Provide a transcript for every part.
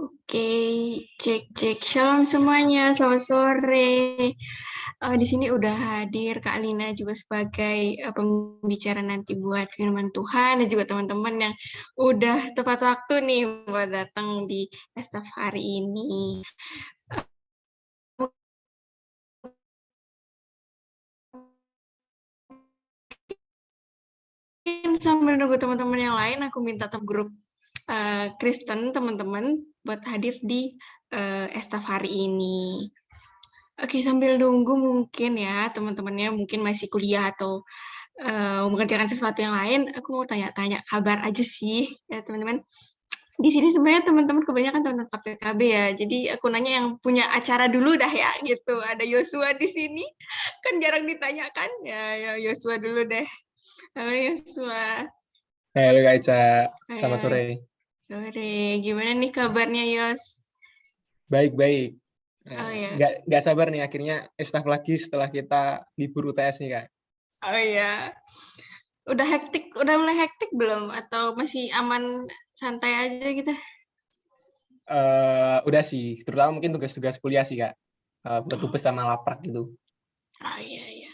Oke, cek. Shalom semuanya, selamat sore. Di sini udah hadir Kak Lina juga sebagai pembicara nanti buat firman Tuhan dan juga teman-teman yang udah tepat waktu nih buat datang di staff hari ini. Mungkin sambil nunggu teman-teman yang lain, aku minta top grup Kristen teman-teman buat hadir di staff hari ini. Oke, sambil nunggu mungkin ya teman-temannya mungkin masih kuliah atau mengerjakan sesuatu yang lain, aku mau tanya-tanya kabar aja sih ya teman-teman. Di sini sebenarnya teman-teman kebanyakan teman-teman KPKB ya. Jadi aku nanya yang punya acara dulu dah ya gitu. Ada Yosua di sini, kan jarang ditanyakan. Ya Yosua dulu deh. Halo Yosua. Halo Kak Ica, selamat Hai, sore. sore. Gimana nih kabarnya Yos? Baik-baik. Oh ya. Nggak sabar nih akhirnya staff lagi setelah kita libur UTS nih Kak. Oh ya. Udah hektik, udah mulai hektik belum? Atau masih aman santai aja gitu? Udah sih, terutama mungkin tugas-tugas kuliah sih Kak. Buat Oh, tugas sama laprak gitu. iya.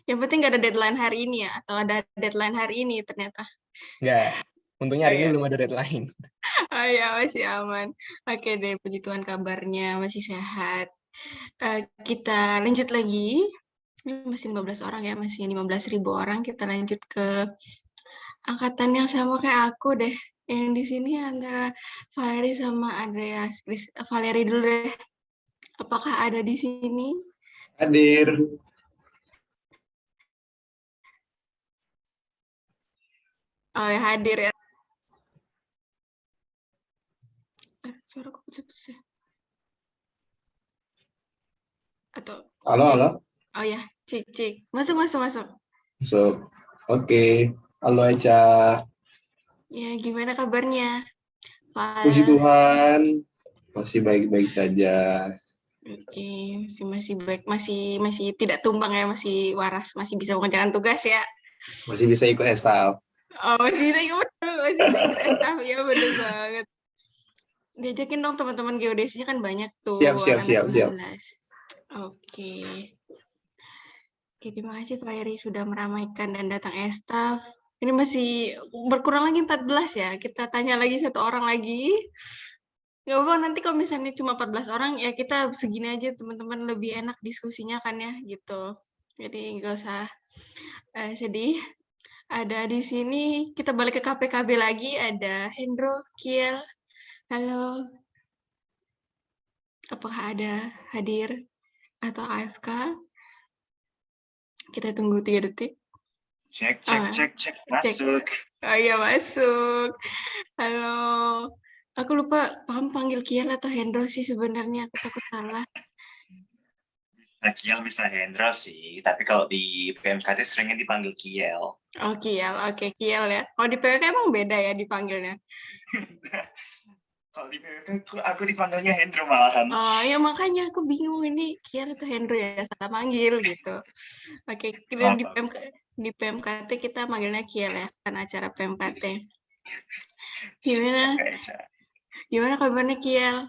Yang penting nggak ada deadline hari ini ya? Atau ada deadline hari ini ternyata? Nggak, untungnya Oh hari ini ya, belum ada deadline. oh ya masih aman. Oke deh, puji Tuhan kabarnya masih sehat. Kita lanjut lagi. Ini masih 15 orang ya, masih 15.000 orang. Kita lanjut ke angkatan yang sama kayak aku deh. Yang di sini antara Valeri sama Andreas. Valeri dulu deh. Apakah ada di sini? Hadir. Oh ya, hadir ya. Suara kok besar. Atau Halo, cek. halo. Oh ya, cek. Masuk. So, oke. Halo Eca. Ya, gimana kabarnya? Puji Val. Tuhan, masih baik-baik saja. Oke, masih baik, masih tidak tumbang ya, masih waras, masih bisa mengerjakan tugas ya. Masih bisa ikut estaf. Oh, masih bisa ikut betul, masih bisa ikut STAF ya, bener banget. Diajakin dong teman-teman geodesinya kan banyak Siap, tuh siap, anak-anak siap, siap. 19. Oke. Oke, terima kasih Pak Heri sudah meramaikan dan datang staff. Ini masih berkurang lagi 14 ya. Kita tanya lagi satu orang lagi. Nggak apa nanti kalau misalnya cuma 14 orang ya kita segini aja teman-teman lebih enak diskusinya kan ya gitu. Jadi nggak usah sedih. Ada di sini kita balik ke KPKB lagi ada Hendro, Kiel. Halo, apakah ada hadir atau AFK? Kita tunggu 3 detik. Cek, Cek. masuk. Oh iya masuk. Halo. Aku lupa panggil Kiel atau Hendro sih sebenarnya. Aku takut salah. Kiel bisa Hendro sih, tapi kalau di PMKT seringnya dipanggil Kiel. Oh Kiel, oke Kiel ya. Kalau di PWK emang beda ya dipanggilnya? Kalau di PMK aku dipanggilnya Hendro malahan. Oh ya makanya aku bingung ini Kiel atau Hendro ya salah manggil gitu. Oke, kita di PMKT kita manggilnya Kiel ya, kan acara PMKT. Gimana? Gimana kabarnya Kiel?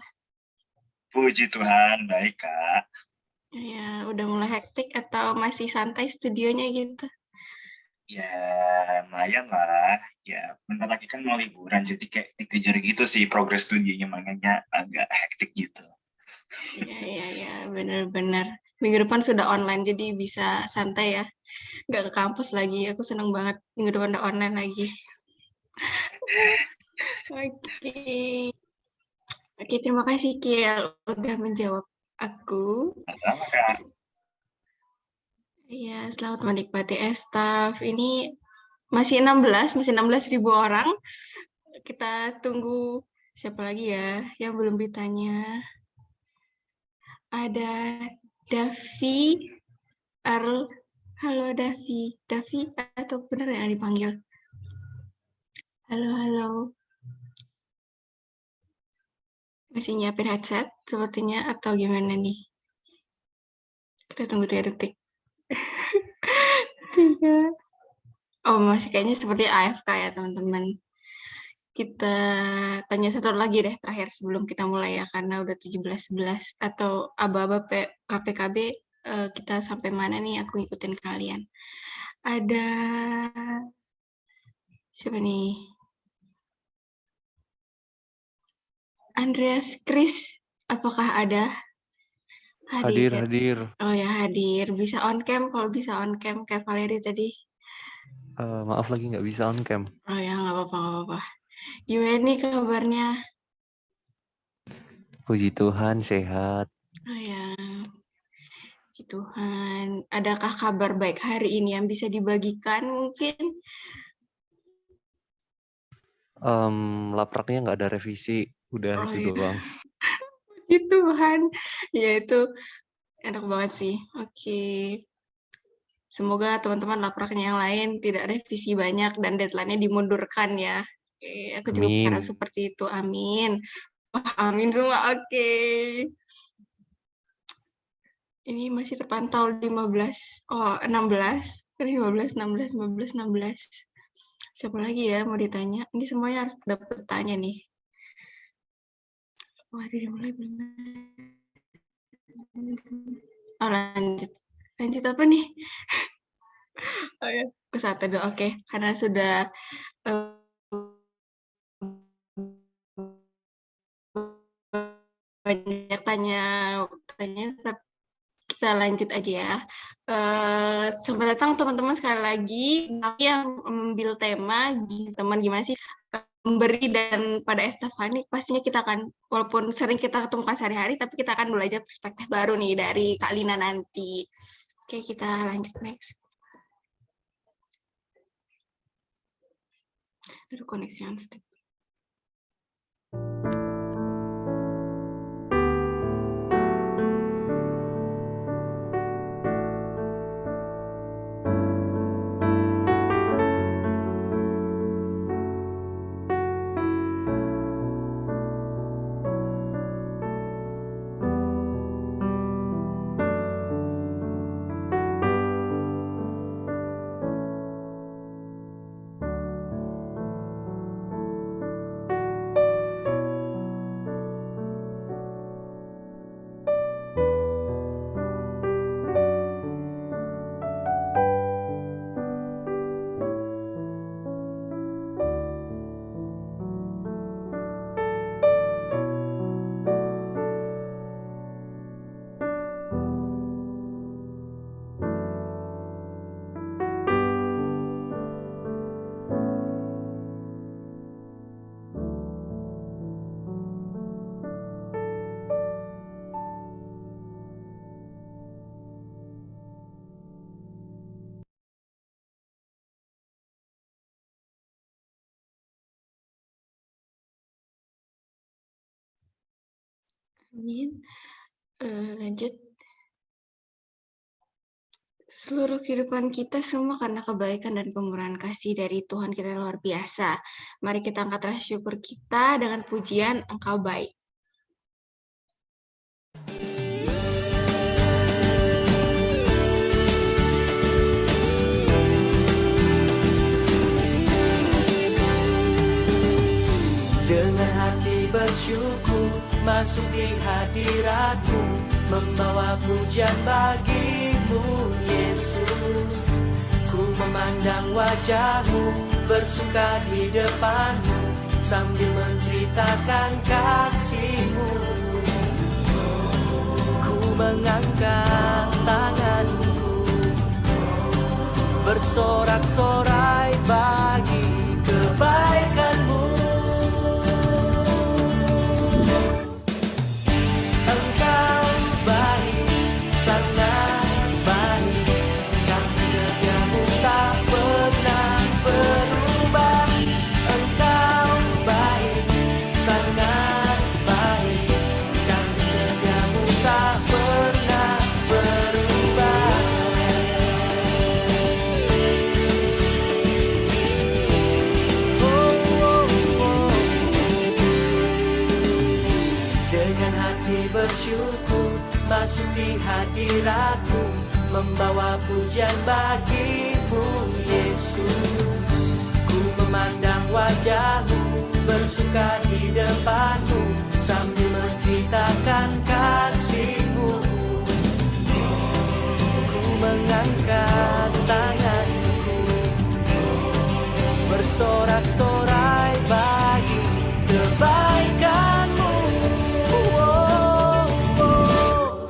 Puji Tuhan, baik Kak. Ya, udah mulai hektik atau masih santai studionya gitu? Ya, lumayan lah. Ya, bentar lagi kan mau liburan, jadi kayak dikejar gitu sih progres studinya, makanya agak hektik gitu. Iya, bener-bener. Minggu depan sudah online, jadi bisa santai ya. Nggak ke kampus lagi, aku seneng banget minggu depan udah online lagi. Oke, terima kasih Kiel udah menjawab aku. Sama Kak. Iya, selamat menikmati staff. Ini masih 16.000 orang. Kita tunggu siapa lagi ya yang belum ditanya. Ada Davi, Earl. Halo Davi. Davi atau benar yang dipanggil? Halo. Masih nyiapin headset sepertinya atau gimana nih? Kita tunggu 3 detik. 3. Oh, masih kayaknya seperti AFK ya, teman-teman. kita tanya satu lagi deh terakhir sebelum kita mulai ya, karena udah 17.11 atau aba-aba KPKB kita sampai mana nih, aku ikutin kalian. Ada siapa nih? Andreas Chris, apakah ada? Hadir. Oh ya, hadir. Bisa on cam, kalau bisa on cam kayak Valeri tadi. Maaf lagi nggak bisa on cam. Oh ya, nggak apa-apa. Gimana nih kabarnya? Puji Tuhan, sehat. Oh ya, puji Tuhan. Adakah kabar baik hari ini yang bisa dibagikan mungkin? Lapraknya nggak ada revisi, udah itu doang. Puji Tuhan. Ya itu enak banget sih. Oke. Semoga teman-teman lapraknya yang lain tidak revisi banyak dan deadline-nya dimundurkan ya. Oke, aku juga berharap seperti itu. Amin. Wah, amin semua. Oke. Ini masih terpantau 15. Oh, 16. 15, 16, 15, 16. Siapa lagi ya mau ditanya? Ini semuanya harus dapat tanya nih. Wah, dimulai belum? Oh, lanjut. Lanjut apa nih? Oh ya, ke satu dulu. Oke, karena sudah banyak tanya, kita lanjut aja ya. Selamat datang teman-teman sekali lagi. Yang mengambil tema, teman gimana sih memberi, dan pada Estefani pastinya kita akan, walaupun sering kita ketemukan sehari-hari, tapi kita akan belajar perspektif baru nih dari Kak Lina nanti. Oke, kita lanjut next. Aduh, koneksi yang step. Amin. Lanjut. Seluruh kehidupan kita semua karena kebaikan dan kemurahan kasih dari Tuhan kita luar biasa. Mari kita angkat rasa syukur kita dengan pujian Engkau baik. Dengan hati bersyukur masuk di hadirat-Mu, membawa pujian bagi-Mu Yesus. Ku memandang wajah-Mu, bersuka di depan-Mu, sambil menceritakan kasih-Mu. Ku mengangkat tanganku, bersorak-sorai bagi kebaikan-Mu. Bersyukur masuk di hadirat-Mu, membawa pujian bagi-Mu Yesus. Ku memandang wajah-Mu, bersuka di depanmu sambil menceritakan kasih-Mu. Ku mengangkat tanganku, bersorak-sorai bagi kebaikan-Mu. Oh, oh.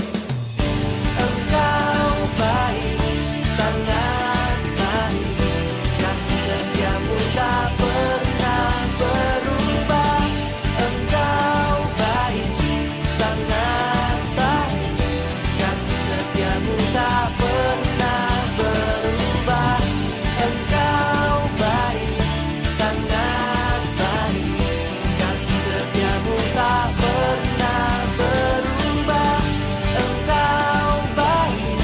Engkau baik, sangat baik, kasih setiamu tak pernah berubah. Engkau baik, sangat baik, kasih setiamu tak pernah berubah. Engkau baik, sangat baik, kasih setiamu tak pernah berubah. Engkau baik,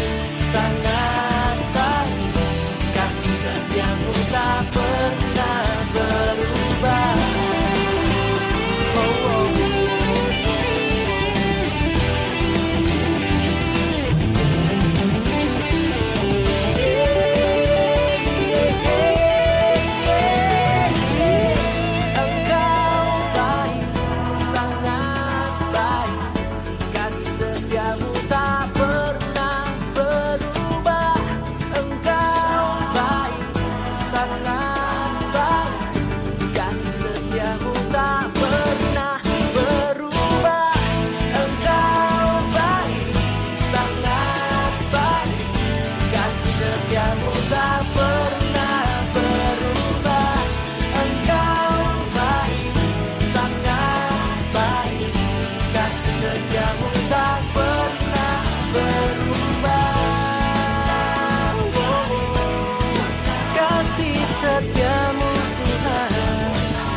sangat baik, kasih setiamu tak pernah berubah. Oh, oh. Engkau baik, sangat baik, kasih setiamu tak pernah berubah. Engkau baik, sangat baik, kasih setiamu tak pernah berubah. Engkau baik, sangat baik, kasih setiamu tak pernah berubah. Engkau baik, sangat baik, kasih setiamu tak pernah berubah. Kasih setiamu Tuhan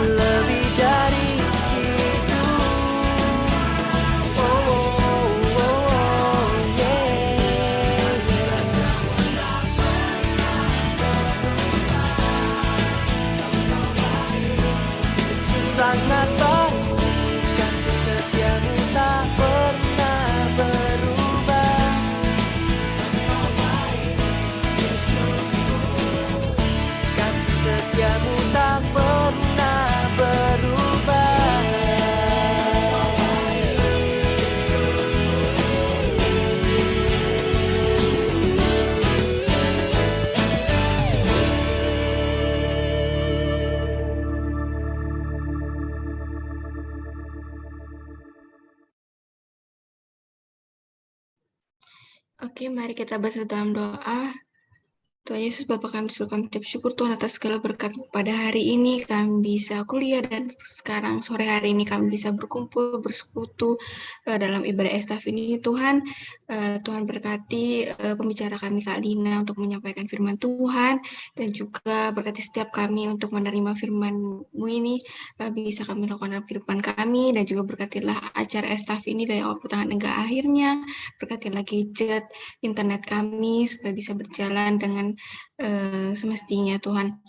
lebih dari hidup. Oh, oh, oh, yeah. Sangat baik, kasih setiamu tak pernah berubah. Kasih setiamu tak pernah berubah. Oke, mari kita bersatu dalam doa. Tuhan Yesus, Bapa kami, kami ucap syukur Tuhan atas segala berkat pada hari ini. Kami bisa kuliah dan sekarang sore hari ini kami bisa berkumpul, bersekutu dalam ibadah estaf ini. Tuhan, Tuhan berkati pembicara kami Kak Lina untuk menyampaikan firman Tuhan, dan juga berkati setiap kami untuk menerima firman-Mu ini, bisa kami lakukan dalam kehidupan kami, dan juga berkatilah acara estaf ini dari awal pertengahan hingga akhirnya. Berkatilah gadget, internet kami supaya bisa berjalan dengan semestinya Tuhan.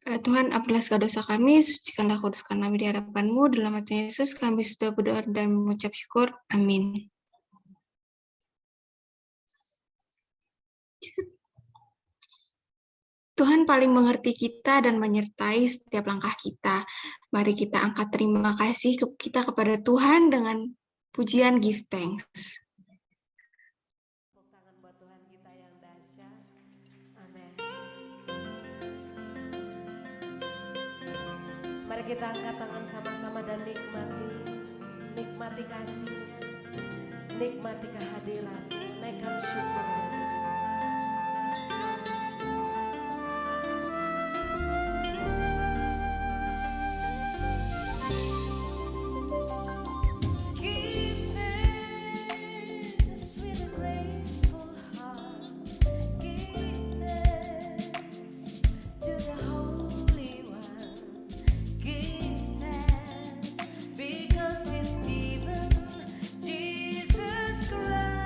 Tuhan, ampunilah segala dosa kami, sucikanlah kuduskan kami di hadapan-Mu. Dalam nama Tuhan Yesus kami sudah berdoa dan mengucap syukur. Amin. Tuhan paling mengerti kita dan menyertai setiap langkah kita. Mari kita angkat terima kasih kita kepada Tuhan dengan pujian give thanks. Tepuk tangan buat Tuhan kita yang dahsyat. Amin. Mari kita angkat tangan sama-sama dan nikmati kasih-Nya, nikmati kehadiran, naikkan syukur. Jesus Christ.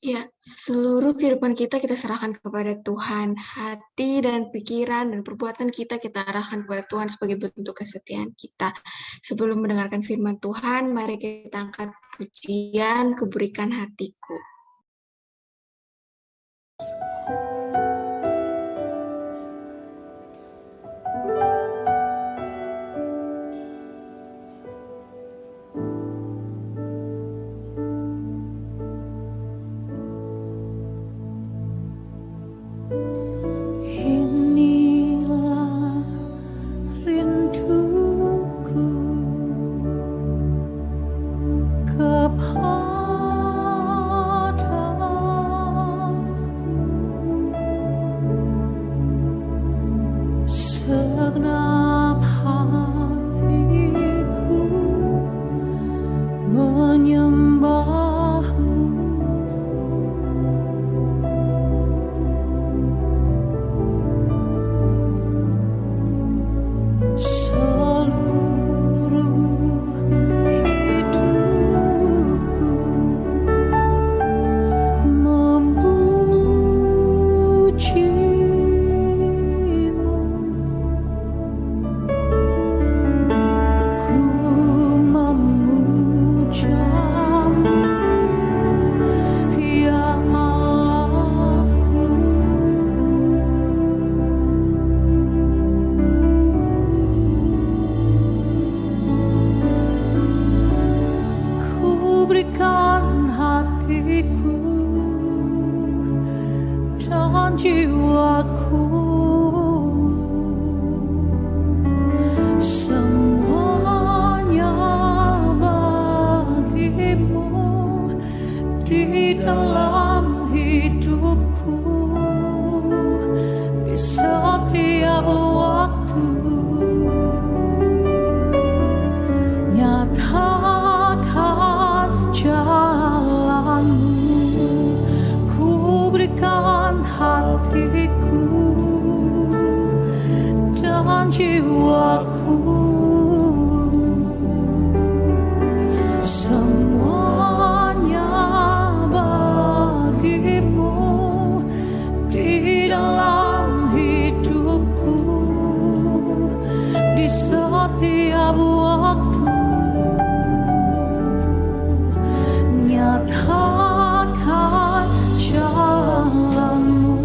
Ya, seluruh kehidupan kita serahkan kepada Tuhan. Hati dan pikiran dan perbuatan kita arahkan kepada Tuhan sebagai bentuk kesetiaan kita. Sebelum mendengarkan firman Tuhan, mari kita angkat pujian, Kuberikan Hatiku. Inilah rinduku kepadamu, segenap hatiku menyembahmu. Seluruh hidupku memujimu, ku memujamu, ya Allahku. Ku berikan hatiku dan jiwaku, semuanya bagimu di dalam hidupku, di setiap waktu. Nyatakan jalanmu, ku berikan hatiku dan jiwaku, semuanya bagimu di dalam hidupku, di setiap waktu. Nyatakan jalanmu.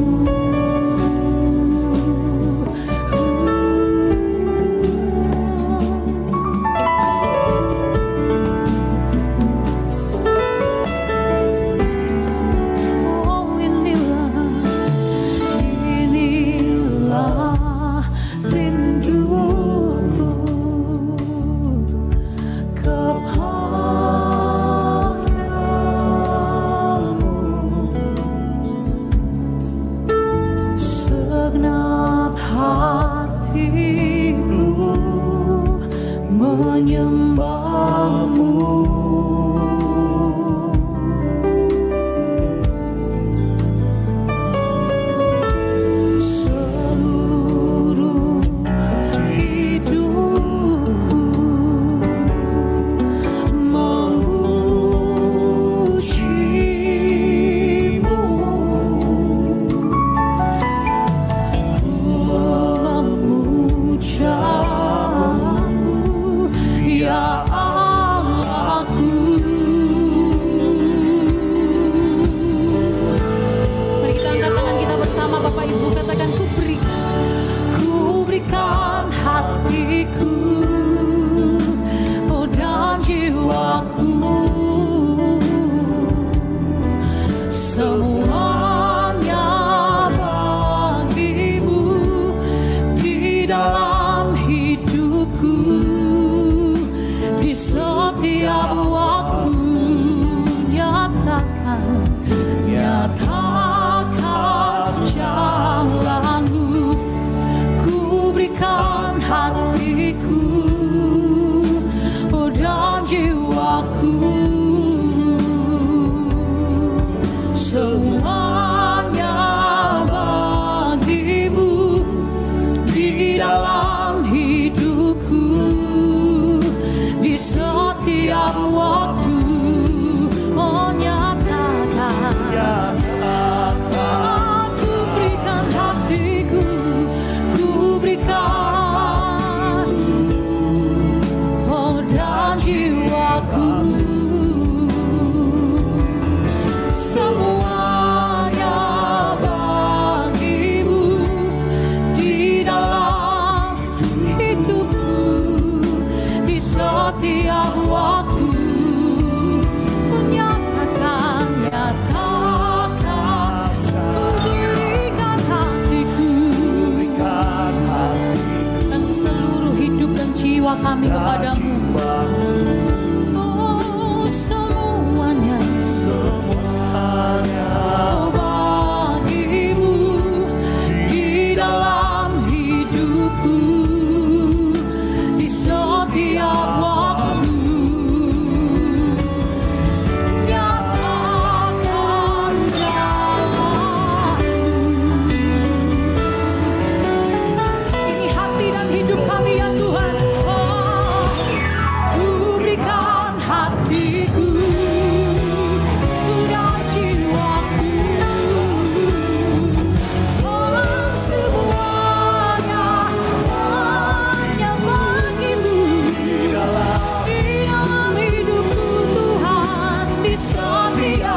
kami kepadamu. Oh, semuanya bagimu di dalam hidupku, di setiap waktu. Nyatakan jalanmu. Ini hati dan hidup kami ya Tuhan. Oh, ku berikan hatiku dan jiwaku. Oh, semuanya hanya bagimu. Di dalam hidupku Tuhan, di setiap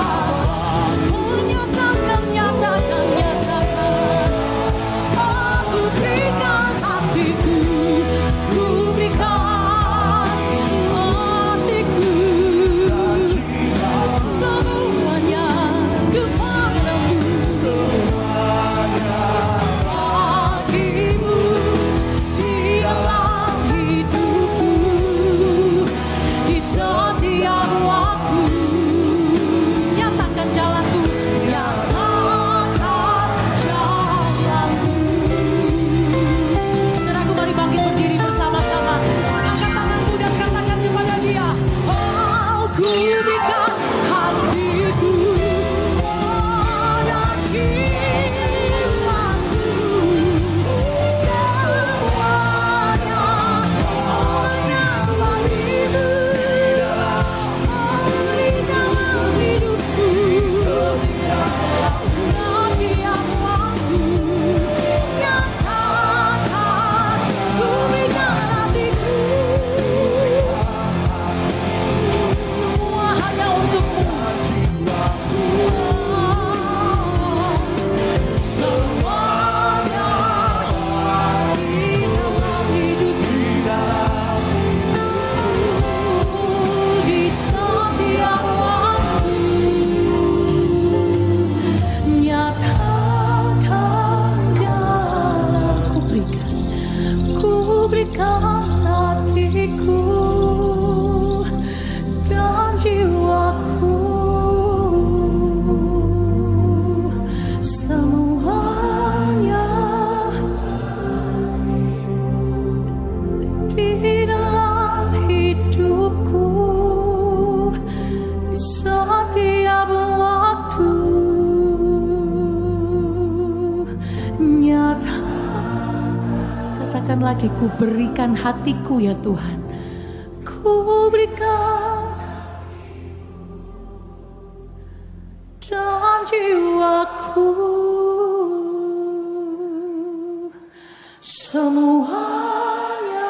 nyatakan. Aku berikan hatiku, ku berikan hatiku, semuanya kepadamu, bagimu di dalam hidupku, di setiap waktu. Nyatakan jalanmu, nyatakan jalanmu. Saudaraku, mari bangkit berdiri bersama-sama. Angkat tanganmu dan katakan kepada Dia, oh, ku berikan hatiku, oh, dan jiwaku. Semuanya hanya bagimu. Oh, di dalam hidupku, setiap waktu. Nyatakan, ku berikan hatiku, semua hanya untukmu. Semuanya di dalam hidupku, di setiap waktu. Nyatakan jalan, ku berikan hatiku dan jiwaku. Semuanya di dalam hidupku, di setiap waktu. Nyata, katakan lagi, ku berikan hatiku ya Tuhan, ku berikan dan jiwaku. Semuanya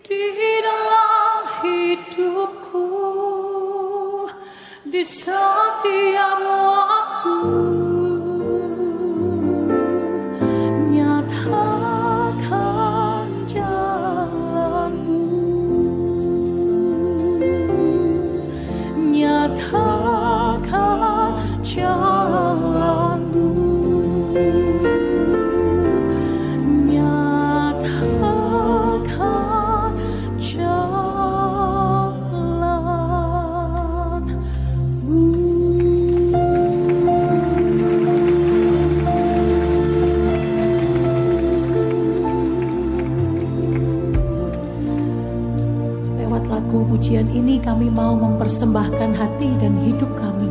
di dalam hidupku, di setiap waktu. Nyatakan jalanmu, nyatakan jalanmu, nyatakan Lewat lagu pujian ini kami mau mempersembahkan hati dan hidup kami,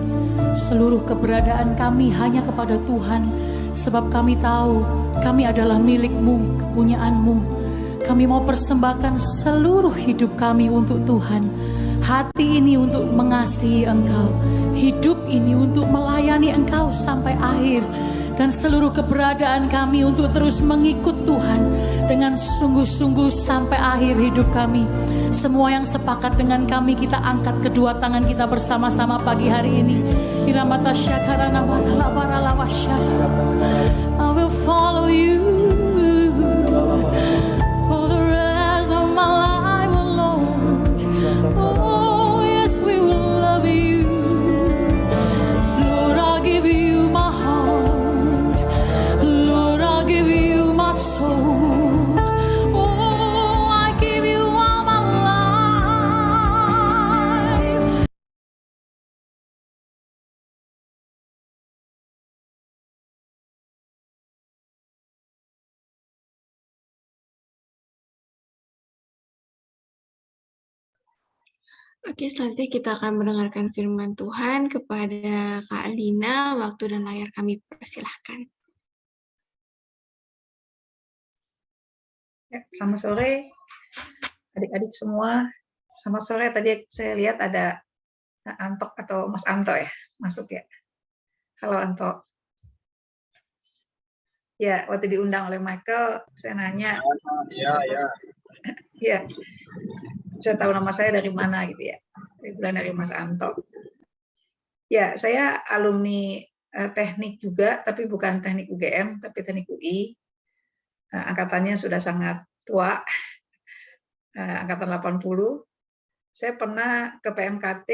seluruh keberadaan kami hanya kepada Tuhan. Sebab kami tahu kami adalah milik-Mu, kepunyaan-Mu. Kami mau persembahkan seluruh hidup kami untuk Tuhan. Hati ini untuk mengasihi Engkau, hidup ini untuk melayani Engkau sampai akhir, dan seluruh keberadaan kami untuk terus mengikut Tuhan dengan sungguh-sungguh sampai akhir hidup kami. Semua yang sepakat dengan kami, kita angkat kedua tangan kita bersama-sama pagi hari ini. I will follow you for the rest of my life, oh Lord. Oh yes, we will love you. Lord, I'll give you my heart. Lord, I'll give you my soul. Oke, selanjutnya kita akan mendengarkan firman Tuhan kepada Kak Alina. Waktu dan layar kami persilahkan. Ya, selamat sore adik-adik semua. Selamat sore, tadi saya lihat ada Anto atau Mas Anto ya, masuk ya. Halo Anto. Ya, waktu diundang oleh Michael, saya nanya. Ya, saya tahu nama saya dari mana gitu ya. Dia bilang dari Mas Anto. Ya, saya alumni teknik juga, tapi bukan teknik UGM, tapi teknik UI. Angkatannya sudah sangat tua, angkatan 80. Saya pernah ke PMKT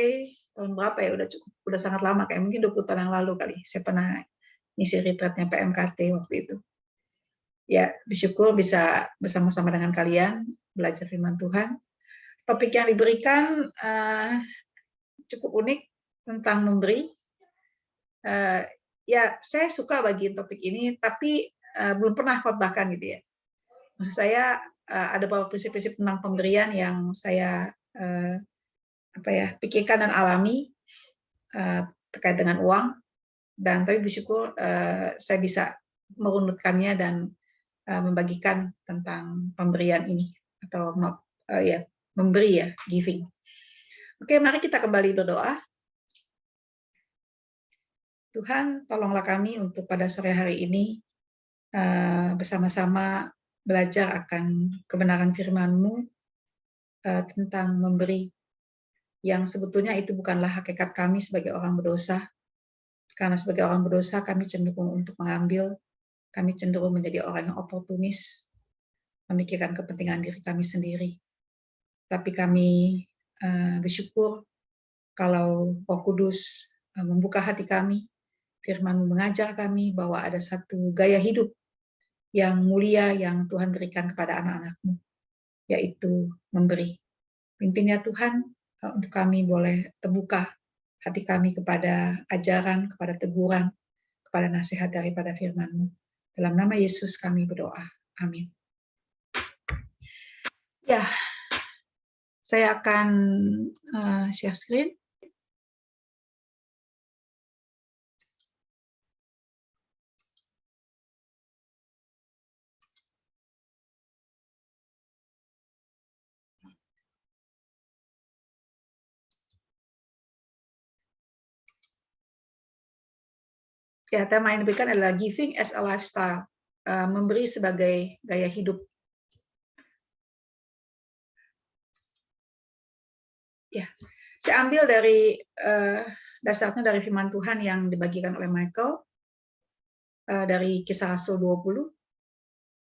tahun berapa ya, udah sangat lama, kayak mungkin 20 tahun yang lalu kali. Saya pernah ngisi retreatnya PMKT waktu itu. Ya, bersyukur bisa bersama-sama dengan kalian belajar firman Tuhan. Topik yang diberikan cukup unik tentang memberi. Ya, saya suka bagian topik ini, tapi belum pernah khotbahkan gitu ya. Maksud saya ada beberapa prinsip-prinsip tentang pemberian yang saya pikirkan dan alami terkait dengan uang, dan tapi bersyukur saya bisa merunutkannya dan membagikan tentang pemberian ini atau memberi ya, giving. Oke, mari kita kembali berdoa. Tuhan, tolonglah kami untuk pada sore hari ini bersama-sama belajar akan kebenaran firman-Mu tentang memberi, yang sebetulnya itu bukanlah hakikat kami sebagai orang berdosa, karena sebagai orang berdosa kami cenderung untuk mengambil, kami cenderung menjadi orang yang oportunis, memikirkan kepentingan diri kami sendiri. Tapi kami bersyukur kalau Roh Kudus membuka hati kami, firman-Mu mengajar kami bahwa ada satu gaya hidup yang mulia yang Tuhan berikan kepada anak-anak-Mu, yaitu memberi. Pimpin ya Tuhan, untuk kami boleh terbuka hati kami kepada ajaran, kepada teguran, kepada nasihat daripada firman-Mu. Dalam nama Yesus kami berdoa. Amin. Ya, saya akan share screen. Ya, tema yang diberikan adalah giving as a lifestyle, memberi sebagai gaya hidup. Ya, saya ambil dari dasarnya dari firman Tuhan yang dibagikan oleh Michael dari Kisah Rasul 20.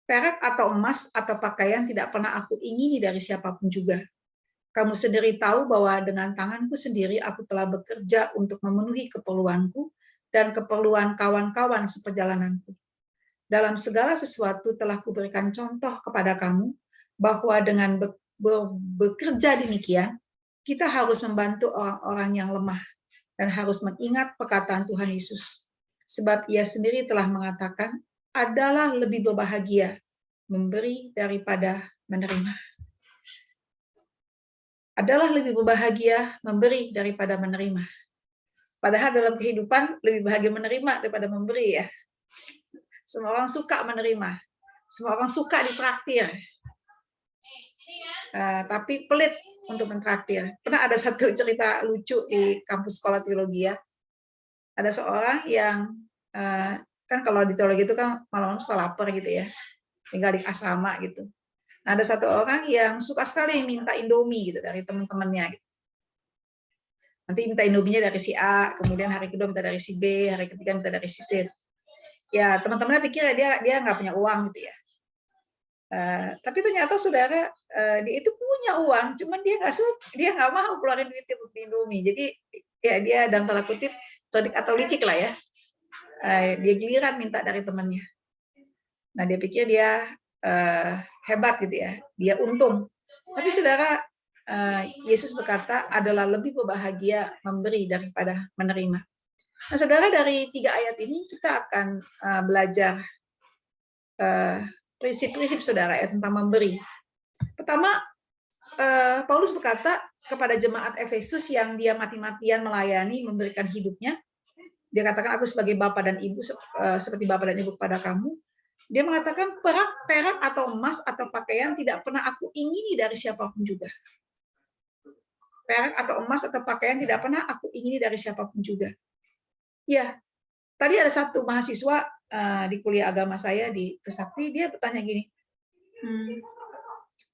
Perak atau emas atau pakaian tidak pernah aku ingini dari siapapun juga. Kamu sendiri tahu bahwa dengan tanganku sendiri aku telah bekerja untuk memenuhi keperluanku dan keperluan kawan-kawan seperjalananku. Dalam segala sesuatu telah kuberikan contoh kepada kamu bahwa dengan bekerja demikian, kita harus membantu orang-orang yang lemah dan harus mengingat perkataan Tuhan Yesus. Sebab ia sendiri telah mengatakan, adalah lebih berbahagia memberi daripada menerima. Adalah lebih berbahagia memberi daripada menerima. Padahal dalam kehidupan lebih bahagia menerima daripada memberi ya. Semua orang suka menerima. Semua orang suka ditraktir. Tapi pelit untuk mentraktir. Pernah ada satu cerita lucu di kampus sekolah teologi ya. Ada seorang yang, kan kalau di teologi itu kan malam-malam suka lapar gitu ya. Tinggal di asrama gitu. Nah, ada satu orang yang suka sekali minta Indomie gitu dari teman-temannya. Gitu. Nanti minta Indomie-nya dari si A, kemudian hari kedua minta dari si B, hari ketiga minta dari si C. Ya, teman-temannya pikir dia nggak punya uang gitu ya. Tapi ternyata saudara, dia itu punya uang, cuman dia nggak mau keluarin duit untuk Indomie. Jadi ya dia dalam tanda kutip cerdik atau licik lah ya. Dia giliran minta dari temannya. Nah, dia pikir dia hebat gitu ya, dia untung. Tapi saudara, Yesus berkata adalah lebih berbahagia memberi daripada menerima. Nah, saudara, dari 3 ayat ini kita akan belajar prinsip-prinsip saudara ya tentang memberi. Pertama, Paulus berkata kepada jemaat Efesus yang dia mati-matian melayani, memberikan hidupnya. Dia katakan, aku sebagai bapa dan ibu, seperti bapa dan ibu kepada kamu. Dia mengatakan, perak atau emas atau pakaian tidak pernah aku ingini dari siapapun juga. Perak atau emas atau pakaian tidak pernah aku ingini dari siapapun juga. Ya, tadi ada satu mahasiswa di kuliah agama saya di Trisakti, dia bertanya gini,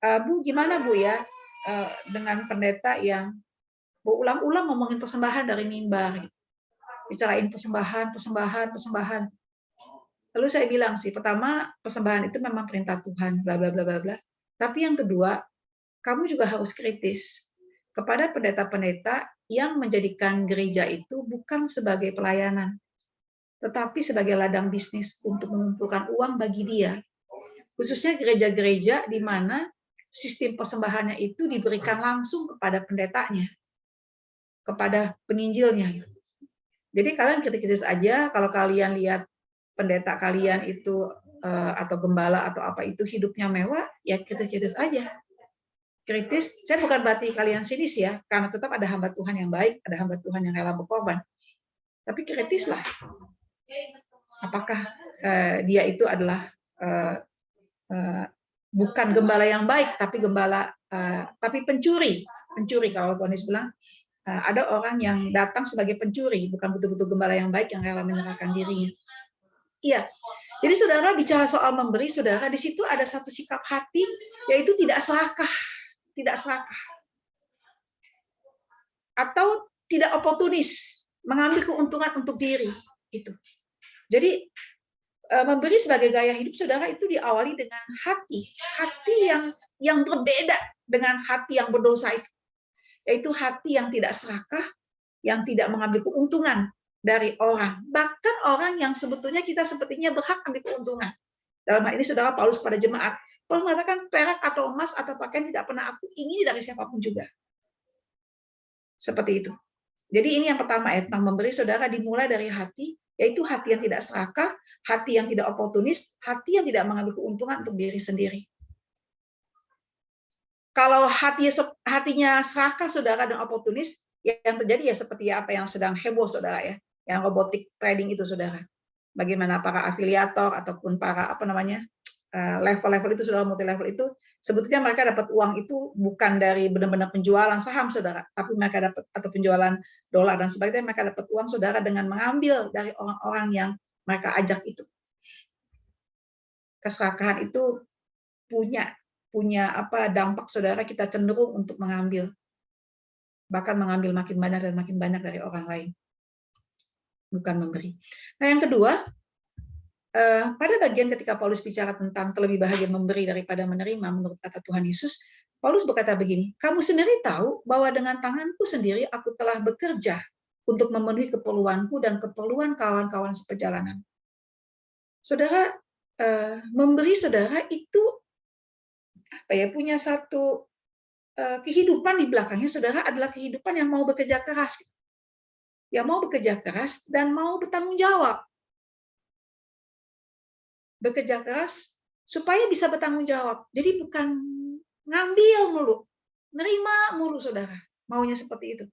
Bu, gimana Bu ya dengan pendeta yang berulang-ulang ngomongin persembahan dari mimbar, bicarain persembahan. Lalu saya bilang sih, pertama persembahan itu memang perintah Tuhan, bla bla bla bla bla. Tapi yang kedua, kamu juga harus kritis kepada pendeta-pendeta yang menjadikan gereja itu bukan sebagai pelayanan, tetapi sebagai ladang bisnis untuk mengumpulkan uang bagi dia. Khususnya gereja-gereja di mana sistem persembahannya itu diberikan langsung kepada pendetanya, kepada penginjilnya. Jadi kalian kritis aja kalau kalian lihat pendeta kalian itu atau gembala atau apa itu hidupnya mewah, ya kritis aja. Kritis, saya bukan berarti kalian sinis ya, karena tetap ada hamba Tuhan yang baik, ada hamba Tuhan yang rela berkorban. Tapi kritislah. Apakah dia itu adalah bukan gembala yang baik, tapi gembala, tapi pencuri. Pencuri, kalau Tuhan Yesus bilang, ada orang yang datang sebagai pencuri, bukan betul-betul gembala yang baik yang rela menyerahkan dirinya. Iya. Jadi saudara bicara soal memberi, saudara, di situ ada satu sikap hati, yaitu tidak serakah. Atau tidak oportunis, mengambil keuntungan untuk diri. Itu. Jadi memberi sebagai gaya hidup saudara itu diawali dengan hati yang berbeda dengan hati yang berdosa itu, yaitu hati yang tidak serakah, yang tidak mengambil keuntungan dari orang, bahkan orang yang sebetulnya kita sepertinya berhak ambil keuntungan. Dalam hal ini saudara Paulus kepada jemaat, Paulus mengatakan perak atau emas atau pakaian tidak pernah aku ingini dari siapapun juga. Seperti itu. Jadi ini yang pertama ya, tentang memberi saudara dimulai dari hati, yaitu hati yang tidak serakah, hati yang tidak oportunis, hati yang tidak mengambil keuntungan untuk diri sendiri. Kalau hatinya serakah saudara dan oportunis, yang terjadi ya seperti apa yang sedang heboh saudara ya, yang robotic trading itu saudara. Bagaimana para afiliator ataupun para level-level itu saudara, multi level itu sebetulnya mereka dapat uang itu bukan dari benar-benar penjualan saham saudara, tapi mereka dapat atau penjualan dolar dan sebagainya, mereka dapat uang saudara dengan mengambil dari orang-orang yang mereka ajak itu. Keserakahan itu punya dampak saudara, kita cenderung untuk mengambil, bahkan mengambil makin banyak dari orang lain, bukan memberi. Nah yang kedua, pada bagian ketika Paulus bicara tentang terlebih bahagia memberi daripada menerima menurut kata Tuhan Yesus, Paulus berkata begini, kamu sendiri tahu bahwa dengan tanganku sendiri aku telah bekerja untuk memenuhi keperluanku dan keperluan kawan-kawan seperjalanan. Saudara, memberi saudara itu punya satu kehidupan di belakangnya saudara adalah kehidupan yang mau bekerja keras. Yang mau bekerja keras dan mau bertanggung jawab. Bekerja keras supaya bisa bertanggung jawab. Jadi bukan ngambil mulu, nerima mulu saudara. Maunya seperti itu.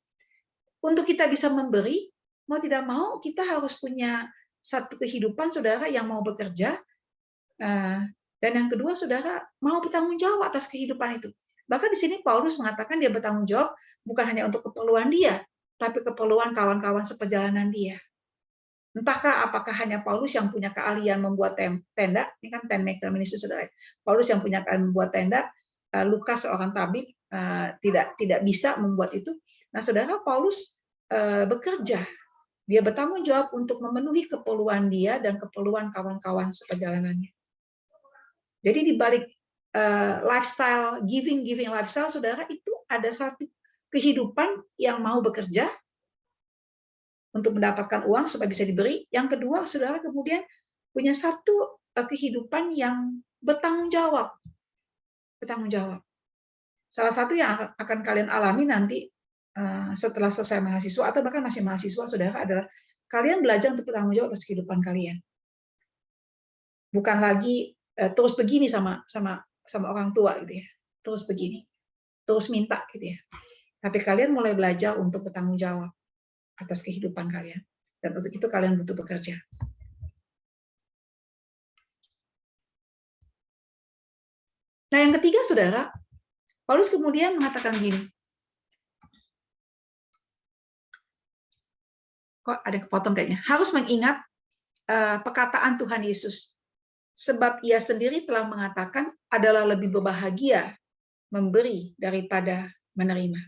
Untuk kita bisa memberi, mau tidak mau kita harus punya satu kehidupan saudara yang mau bekerja, dan yang kedua saudara mau bertanggung jawab atas kehidupan itu. Bahkan di sini Paulus mengatakan dia bertanggung jawab bukan hanya untuk keperluan dia, tapi keperluan kawan-kawan seperjalanan dia. Entahkah apakah hanya Paulus yang punya keahlian membuat tenda, ini kan tent maker ministry saudara. Paulus yang punya keahlian membuat tenda, Lukas seorang tabib tidak bisa membuat itu. Nah, saudara Paulus bekerja, dia bertanggung jawab untuk memenuhi keperluan dia dan keperluan kawan-kawan seperjalanannya. Jadi di balik lifestyle giving lifestyle, saudara itu ada satu kehidupan yang mau bekerja untuk mendapatkan uang supaya bisa diberi. Yang kedua, saudara kemudian punya satu kehidupan yang bertanggung jawab. Bertanggung jawab. Salah satu yang akan kalian alami nanti setelah selesai mahasiswa atau bahkan masih mahasiswa, saudara, adalah kalian belajar untuk bertanggung jawab atas kehidupan kalian. Bukan lagi terus begini sama orang tua gitu ya. Terus begini. terus minta gitu ya. Tapi kalian mulai belajar untuk bertanggung jawab atas kehidupan kalian. Dan untuk itu kalian butuh bekerja. Nah, yang ketiga, saudara, Paulus kemudian mengatakan gini. Kok ada kepotong kayaknya. Harus mengingat perkataan Tuhan Yesus. Sebab ia sendiri telah mengatakan adalah lebih berbahagia memberi daripada menerima.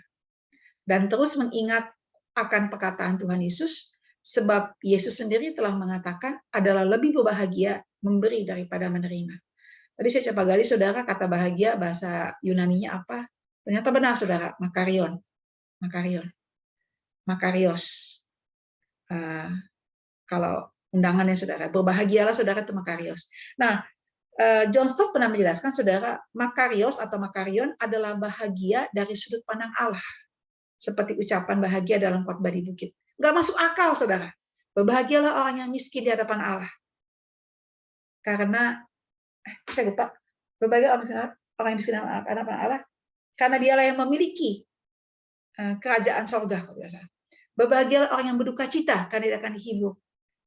Dan terus mengingat akan perkataan Tuhan Yesus, sebab Yesus sendiri telah mengatakan adalah lebih berbahagia memberi daripada menerima. Tadi saya coba gali, saudara, kata bahagia bahasa Yunaninya apa? Ternyata benar, saudara, makarion. Makarios. Kalau undangannya, saudara, berbahagialah saudara itu makarios. Nah, John Stott pernah menjelaskan, saudara, makarios atau makarion adalah bahagia dari sudut pandang Allah. Seperti ucapan bahagia dalam khotbah di bukit. Nggak masuk akal, saudara. Berbahagialah orang yang miskin di hadapan Allah. Karena saya lupa, berbagai orang yang miskin di hadapan Allah, karena dialah yang memiliki kerajaan sorga. Berbahagialah orang yang berduka cita, karena dia akan dihibur.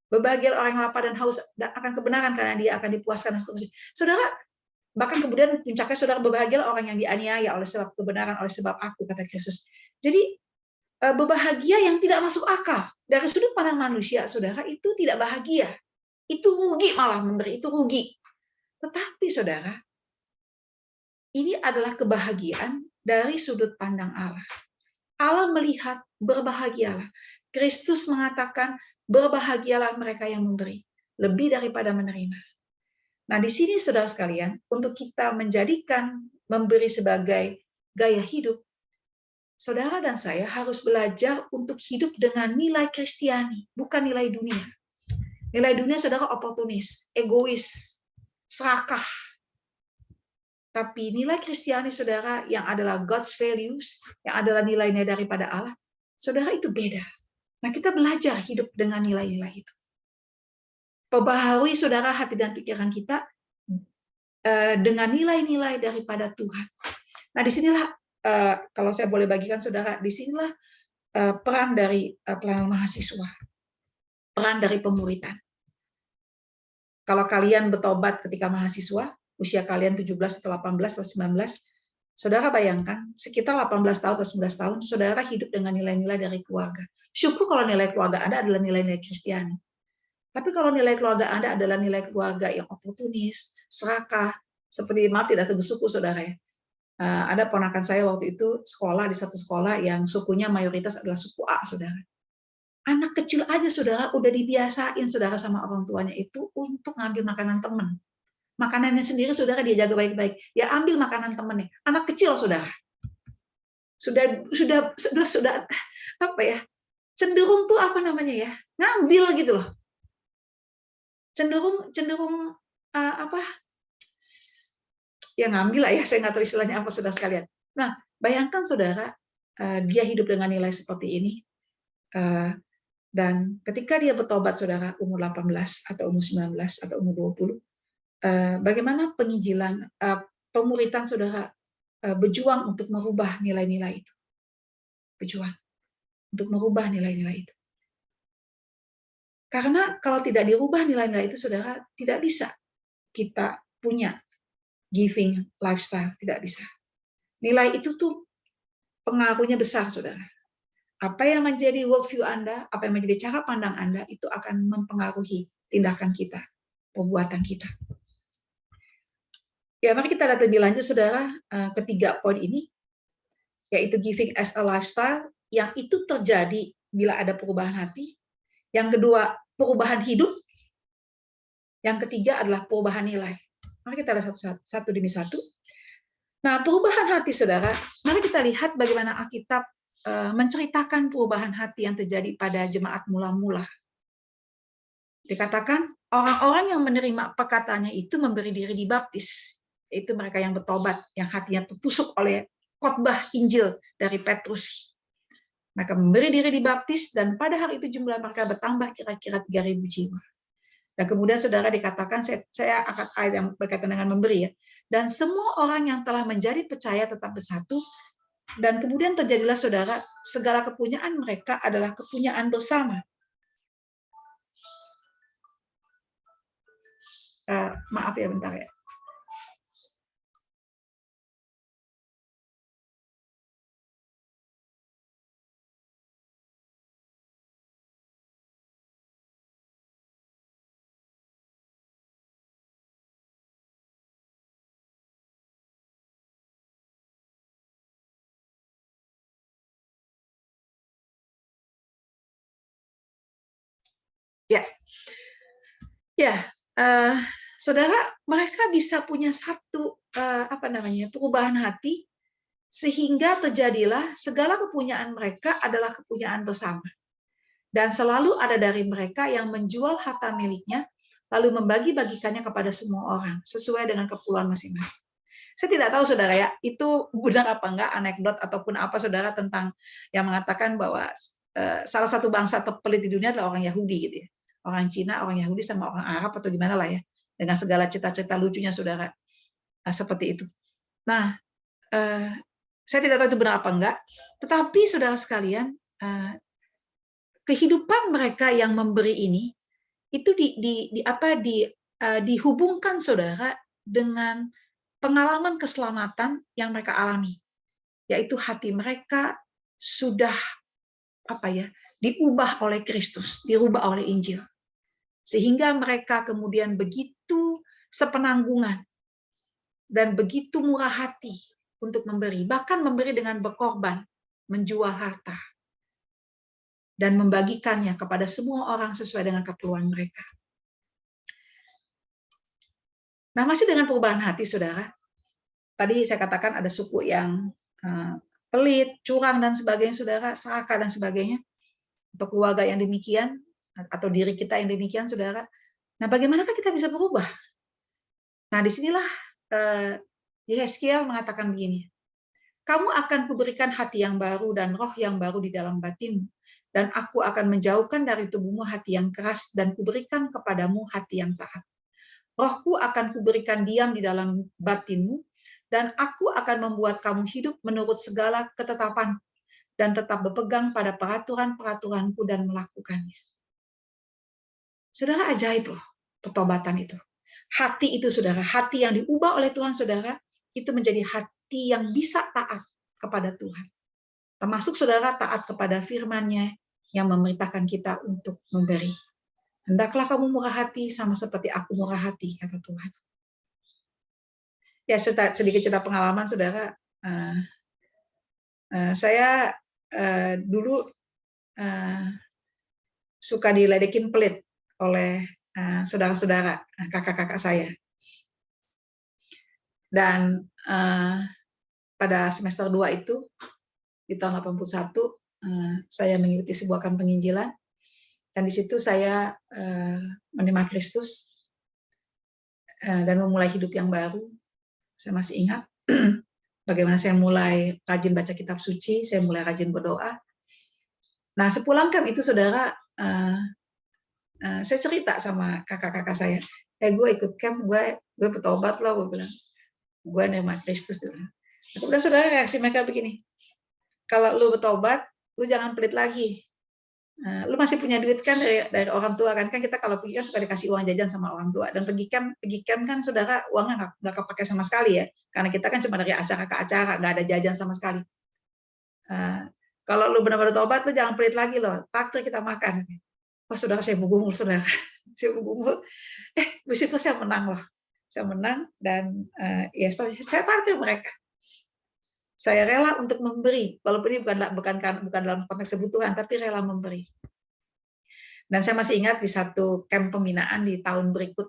Berbahagialah orang yang lapar dan haus akan kebenaran, karena dia akan dipuaskan, dan seterusnya. Saudara, bahkan kemudian puncaknya, saudara, berbahagialah orang yang dianiaya oleh sebab kebenaran, oleh sebab aku, kata Kristus. Jadi, berbahagia yang tidak masuk akal. Dari sudut pandang manusia, saudara, itu tidak bahagia. Itu rugi, malah memberi, itu rugi. Tetapi, saudara, ini adalah kebahagiaan dari sudut pandang Allah. Allah melihat, berbahagialah. Kristus mengatakan, berbahagialah mereka yang memberi, lebih daripada menerima. Nah, di sini, saudara sekalian, untuk kita menjadikan memberi sebagai gaya hidup, saudara dan saya harus belajar untuk hidup dengan nilai Kristiani, bukan nilai dunia. Nilai dunia, saudara, oportunis, egois, serakah. Tapi nilai Kristiani, saudara, yang adalah God's values, yang adalah nilainya daripada Allah, saudara, itu beda. Nah, kita belajar hidup dengan nilai-nilai itu. Perbaharui, saudara, hati dan pikiran kita dengan nilai-nilai daripada Tuhan. Nah, disinilah, kalau saya boleh bagikan, saudara, disinilah peran dari pelayanan mahasiswa, peran dari pemuritan. Kalau kalian bertobat ketika mahasiswa, usia kalian 17 atau 18 atau 19, saudara bayangkan, sekitar 18 tahun atau 19 tahun, saudara hidup dengan nilai-nilai dari keluarga. Syukur kalau nilai keluarga Anda adalah nilai-nilai Kristiani. Tapi kalau nilai keluarga Anda adalah nilai keluarga yang oportunis, serakah, seperti maaf tidak bersuku, saudara ya. Ada ponakan saya waktu itu sekolah di satu sekolah yang sukunya mayoritas adalah suku A, saudara. Anak kecil aja, saudara, udah dibiasain, saudara, sama orang tuanya itu untuk ngambil makanan teman. Makanannya sendiri, saudara, dia jaga baik-baik. Ya ambil makanan temannya. Anak kecil, saudara. Sudah apa ya? Cenderung tuh apa namanya ya? Ngambil gitu loh. Cenderung apa? Ya ngambil lah ya, saya nggak tahu istilahnya apa, saudara sekalian. Nah, bayangkan, saudara, dia hidup dengan nilai seperti ini. Dan ketika dia bertobat, saudara, umur 18 atau umur 19 atau umur 20, bagaimana penginjilan, pemuritan, saudara, berjuang untuk merubah nilai-nilai itu. Berjuang untuk merubah nilai-nilai itu. Karena kalau tidak dirubah nilai-nilai itu, saudara, tidak bisa kita punya giving lifestyle, tidak bisa. Nilai itu tuh pengaruhnya besar, saudara. Apa yang menjadi worldview Anda, apa yang menjadi cara pandang Anda, itu akan mempengaruhi tindakan kita, perbuatan kita. Ya, mari kita lihat lebih lanjut, saudara, ketiga poin ini, yaitu giving as a lifestyle, yang itu terjadi bila ada perubahan hati. Yang kedua, perubahan hidup. Yang ketiga adalah perubahan nilai. Mari kita lihat satu demi satu. Nah, perubahan hati, saudara, mari kita lihat bagaimana Alkitab menceritakan perubahan hati yang terjadi pada jemaat mula-mula. Dikatakan, orang-orang yang menerima perkataannya itu memberi diri dibaptis. Itu mereka yang bertobat, yang hatinya tertusuk oleh khotbah Injil dari Petrus. Mereka memberi diri dibaptis, dan pada hari itu jumlah mereka bertambah kira-kira 3.000 jiwa. Dan kemudian, saudara, dikatakan, saya akan ayat yang berkaitan dengan memberi ya. Dan semua orang yang telah menjadi percaya tetap bersatu, Dan kemudian terjadilah saudara, segala kepunyaan mereka adalah kepunyaan bersama. Maaf ya bentar ya. Saudara, mereka bisa punya satu perubahan hati sehingga terjadilah segala kepunyaan mereka adalah kepunyaan bersama. Dan selalu ada dari mereka yang menjual harta miliknya lalu membagi-bagikannya kepada semua orang sesuai dengan keperluan masing-masing. Saya tidak tahu saudara ya, itu benar apa enggak anekdot ataupun apa saudara tentang yang mengatakan bahwa salah satu bangsa terpelit di dunia adalah orang Yahudi gitu ya. Orang Cina, orang Yahudi sama orang Arab atau gimana lah ya, dengan segala cerita-cerita lucunya saudara, seperti itu. Nah, saya tidak tahu itu benar apa enggak, tetapi saudara sekalian, kehidupan mereka yang memberi ini itu dihubungkan saudara dengan pengalaman keselamatan yang mereka alami, yaitu hati mereka sudah diubah oleh Kristus, dirubah oleh Injil. Sehingga mereka kemudian begitu sepenanggungan dan begitu murah hati untuk memberi, bahkan memberi dengan berkorban, menjual harta, dan membagikannya kepada semua orang sesuai dengan keperluan mereka. Nah, masih dengan perubahan hati, saudara. Tadi saya katakan ada suku yang pelit, curang, dan sebagainya, saudara, serakah, dan sebagainya. Untuk keluarga yang demikian, atau diri kita yang demikian, saudara. Nah, bagaimanakah kita bisa berubah? Nah, disinilah Yeskiel mengatakan begini, kamu akan kuberikan hati yang baru dan roh yang baru di dalam batinmu, dan aku akan menjauhkan dari tubuhmu hati yang keras, dan kuberikan kepadamu hati yang taat. Rohku akan kuberikan diam di dalam batinmu, dan aku akan membuat kamu hidup menurut segala ketetapan, dan tetap berpegang pada peraturan-peraturanku dan melakukannya. Saudara, ajaib loh pertobatan itu. Hati itu, saudara, hati yang diubah oleh Tuhan, saudara, itu menjadi hati yang bisa taat kepada Tuhan. Termasuk, saudara, taat kepada firman-Nya yang memerintahkan kita untuk memberi. Hendaklah kamu murah hati sama seperti aku murah hati, kata Tuhan. Ya, sedikit cerita pengalaman, saudara. Saya dulu suka diledekin pelit oleh saudara-saudara, kakak-kakak saya. Dan pada semester 2 itu, di tahun 81, saya mengikuti sebuah kamp penginjilan, dan di situ saya menerima Kristus dan memulai hidup yang baru. Saya masih ingat bagaimana saya mulai rajin baca kitab suci, saya mulai rajin berdoa. Nah, sepulang kamp itu, saudara, saya cerita sama kakak-kakak saya, gue ikut camp, gue bertobat loh, gue bilang, gue nerima Kristus. Kemudian saudara, reaksi mereka begini, kalau lu bertobat, lu jangan pelit lagi. Lu masih punya duit kan dari orang tua kan kita kalau pergi kan suka dikasih uang jajan sama orang tua, dan pergi camp kan saudara uangnya nggak kepake sama sekali ya, karena kita kan cuma dari acara ke acara, nggak ada jajan sama sekali. Kalau lu benar-benar tobat, lu jangan pelit lagi loh, traktir kita makan. Oh saudara, saya bergumul, saudara, saya bergumul. Di situ saya menang loh, saya menang, dan ya saya traktir mereka. Saya rela untuk memberi, walaupun ini bukan dalam konteks kebutuhan, tapi rela memberi. Dan saya masih ingat di satu camp pembinaan di tahun berikut,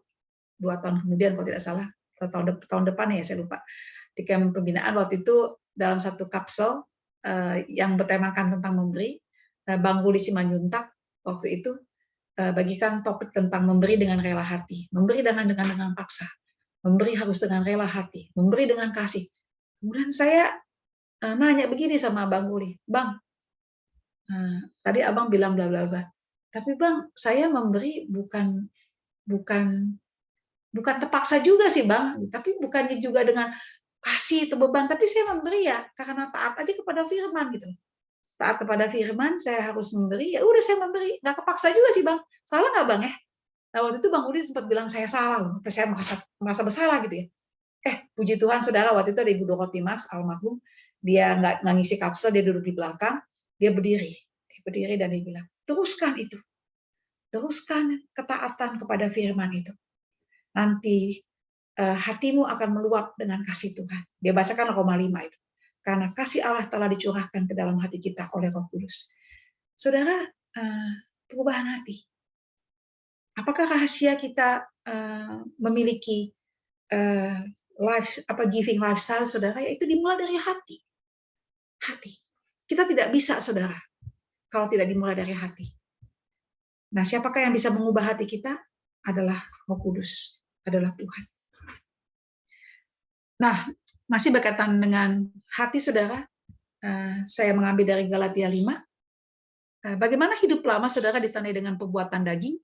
2 tahun kemudian kalau tidak salah, atau tahun depan ya saya lupa. Di camp pembinaan waktu itu dalam satu kapsel yang bertemakan tentang memberi, Bang Rudi Simanjuntak waktu itu bagikan topik tentang memberi dengan rela hati, memberi dengan paksa, memberi harus dengan rela hati, memberi dengan kasih. Kemudian saya nanya begini sama Bang Rudi, Bang, tadi abang bilang bla bla bla, tapi Bang, saya memberi bukan terpaksa juga sih Bang, tapi bukannya juga dengan kasih itu beban, tapi saya memberi ya karena taat aja kepada firman gitu. Taat kepada firman, saya harus memberi, ya udah saya memberi, nggak kepaksa juga sih Bang. Salah nggak Bang ya? Nah waktu itu Bang Udi sempat bilang saya salah loh, sampai saya merasa bersalah gitu ya. Puji Tuhan saudara, waktu itu ada Ibu Doroti Max almarhum, dia nggak ngisi kapsel, dia duduk di belakang, dia berdiri dan dia bilang, teruskan itu, teruskan ketaatan kepada firman itu. Nanti hatimu akan meluap dengan kasih Tuhan. Dia bacakan Roma 5 itu. Karena kasih Allah telah dicurahkan ke dalam hati kita oleh Roh Kudus. Saudara, perubahan hati. Apakah rahasia kita memiliki giving lifestyle, saudara? Yaitu dimulai dari hati. Hati. Kita tidak bisa, saudara, kalau tidak dimulai dari hati. Nah, siapakah yang bisa mengubah hati kita? Adalah Roh Kudus, adalah Tuhan. Nah, masih berkaitan dengan hati, saudara, saya mengambil dari Galatia 5. Bagaimana hidup lama, saudara, ditandai dengan perbuatan daging?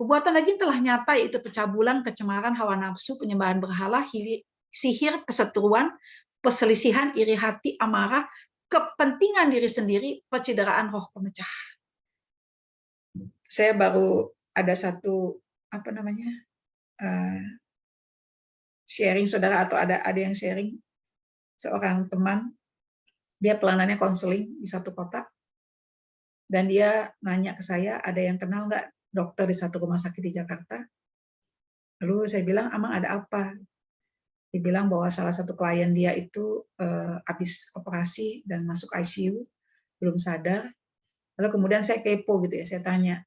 Perbuatan daging telah nyata, yaitu pencabulan, kecemaran, hawa nafsu, penyembahan berhala, sihir, keseteruan, perselisihan, iri hati, amarah, kepentingan diri sendiri, pencideraan roh pemecah. Saya baru ada satu sharing, saudara, atau ada yang sharing, seorang teman, dia pelanannya konseling di satu kota, dan dia nanya ke saya, ada yang kenal nggak dokter di satu rumah sakit di Jakarta? Lalu saya bilang, Amang ada apa? Dia bilang bahwa salah satu klien dia itu habis operasi dan masuk ICU, belum sadar. Lalu kemudian saya kepo gitu ya, saya tanya,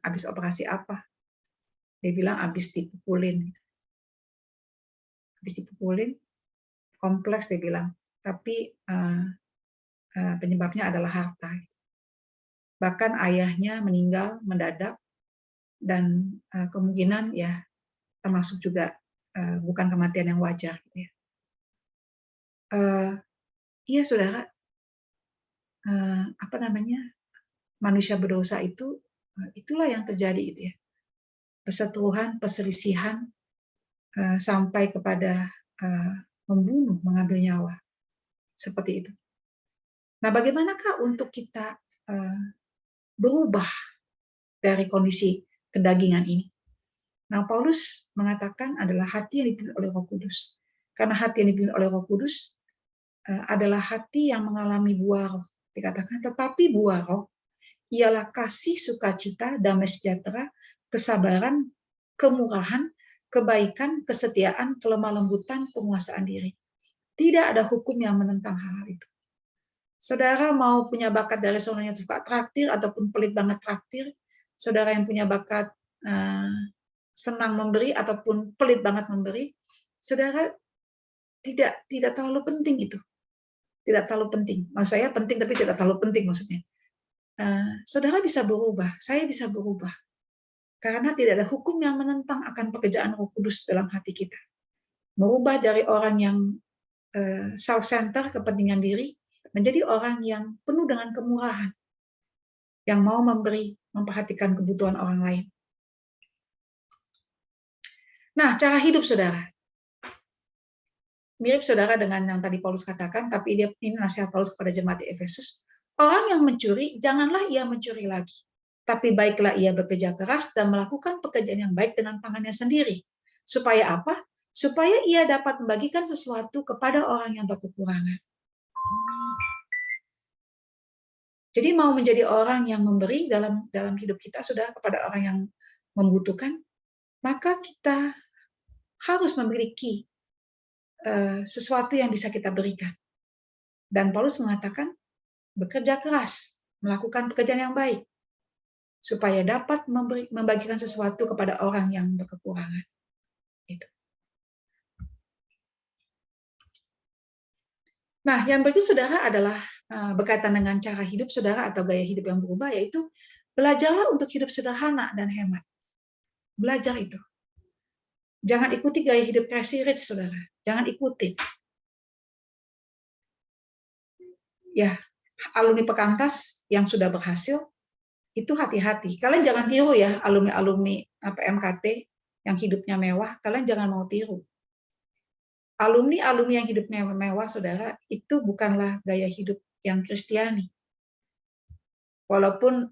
habis operasi apa? Dia bilang habis dipukulin. Habis dipukulin, kompleks dia bilang, tapi penyebabnya adalah harta. Bahkan ayahnya meninggal mendadak, dan kemungkinan ya termasuk juga bukan kematian yang wajar. Gitu ya. Iya saudara, manusia berdosa itu, itulah yang terjadi gitu ya. Perseteruan, perselisihan, sampai kepada membunuh, mengambil nyawa. Seperti itu. Nah, bagaimanakah untuk kita berubah dari kondisi kedagingan ini? Nah, Paulus mengatakan adalah hati yang dipimpin oleh Roh Kudus. Karena hati yang dipimpin oleh Roh Kudus adalah hati yang mengalami buah roh. Dikatakan, tetapi buah roh ialah kasih, sukacita, damai sejahtera, kesabaran, kemurahan, kebaikan, kesetiaan, kelemah lembutan, penguasaan diri. Tidak ada hukum yang menentang hal itu. Saudara mau punya bakat dari sononya suka traktir ataupun pelit banget traktir, saudara yang punya bakat senang memberi ataupun pelit banget memberi, saudara tidak terlalu penting itu. Tidak terlalu penting. Maksud saya penting tapi tidak terlalu penting maksudnya. Saudara bisa berubah, saya bisa berubah. Karena tidak ada hukum yang menentang akan pekerjaan Roh Kudus dalam hati kita. Merubah dari orang yang self-center, kepentingan diri, menjadi orang yang penuh dengan kemurahan, yang mau memberi, memperhatikan kebutuhan orang lain. Nah, cara hidup saudara. Mirip saudara dengan yang tadi Paulus katakan, tapi ini nasihat Paulus kepada jemaat di Efesus. Orang yang mencuri, janganlah ia mencuri lagi. Tapi baiklah ia bekerja keras dan melakukan pekerjaan yang baik dengan tangannya sendiri. Supaya apa? Supaya ia dapat membagikan sesuatu kepada orang yang berkekurangan. Jadi mau menjadi orang yang memberi dalam hidup kita, saudara, kepada orang yang membutuhkan, maka kita harus memiliki sesuatu yang bisa kita berikan. Dan Paulus mengatakan, bekerja keras, melakukan pekerjaan yang baik, supaya dapat membagikan sesuatu kepada orang yang berkekurangan. Itu. Nah, yang berikut saudara adalah berkaitan dengan cara hidup saudara atau gaya hidup yang berubah, yaitu belajarlah untuk hidup sederhana dan hemat. Belajar itu. Jangan ikuti gaya hidup crazy rich, saudara. Jangan ikuti. Ya, alumni Pekantas yang sudah berhasil, itu hati-hati. Kalian jangan tiru ya, alumni-alumni PMKT yang hidupnya mewah. Kalian jangan mau tiru. alumni-alumni yang hidup mewah, saudara, itu bukanlah gaya hidup yang Kristiani. Walaupun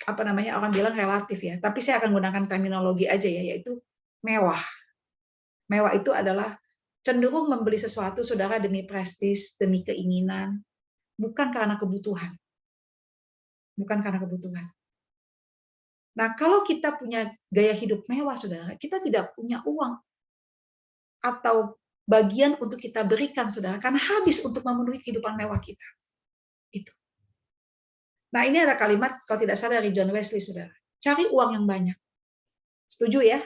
orang bilang relatif ya, tapi saya akan gunakan terminologi aja ya, yaitu mewah. Mewah itu adalah cenderung membeli sesuatu, saudara, demi prestis, demi keinginan, bukan karena kebutuhan. Bukan karena kebutuhan. Nah, kalau kita punya gaya hidup mewah, saudara, kita tidak punya uang atau bagian untuk kita berikan, saudara, karena habis untuk memenuhi kehidupan mewah kita. Itu. Nah, ini ada kalimat, kalau tidak salah, dari John Wesley, saudara. Cari uang yang banyak. Setuju ya?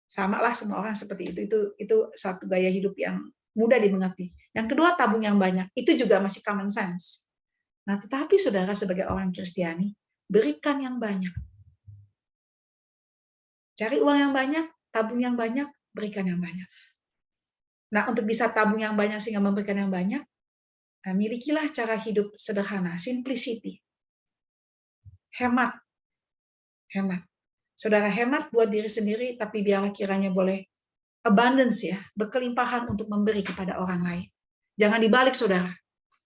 Sama lah semua orang seperti itu. Itu satu gaya hidup yang mudah dimengerti. Yang kedua, tabung yang banyak. Itu juga masih common sense. Nah, tetapi saudara sebagai orang Kristiani, berikan yang banyak. Cari uang yang banyak, tabung yang banyak, berikan yang banyak. Nah, untuk bisa tabung yang banyak sehingga memberikan yang banyak, milikilah cara hidup sederhana, simplicity. Hemat. Hemat. Saudara hemat buat diri sendiri, tapi biarlah kiranya boleh abundance ya, berkelimpahan untuk memberi kepada orang lain. Jangan dibalik, saudara.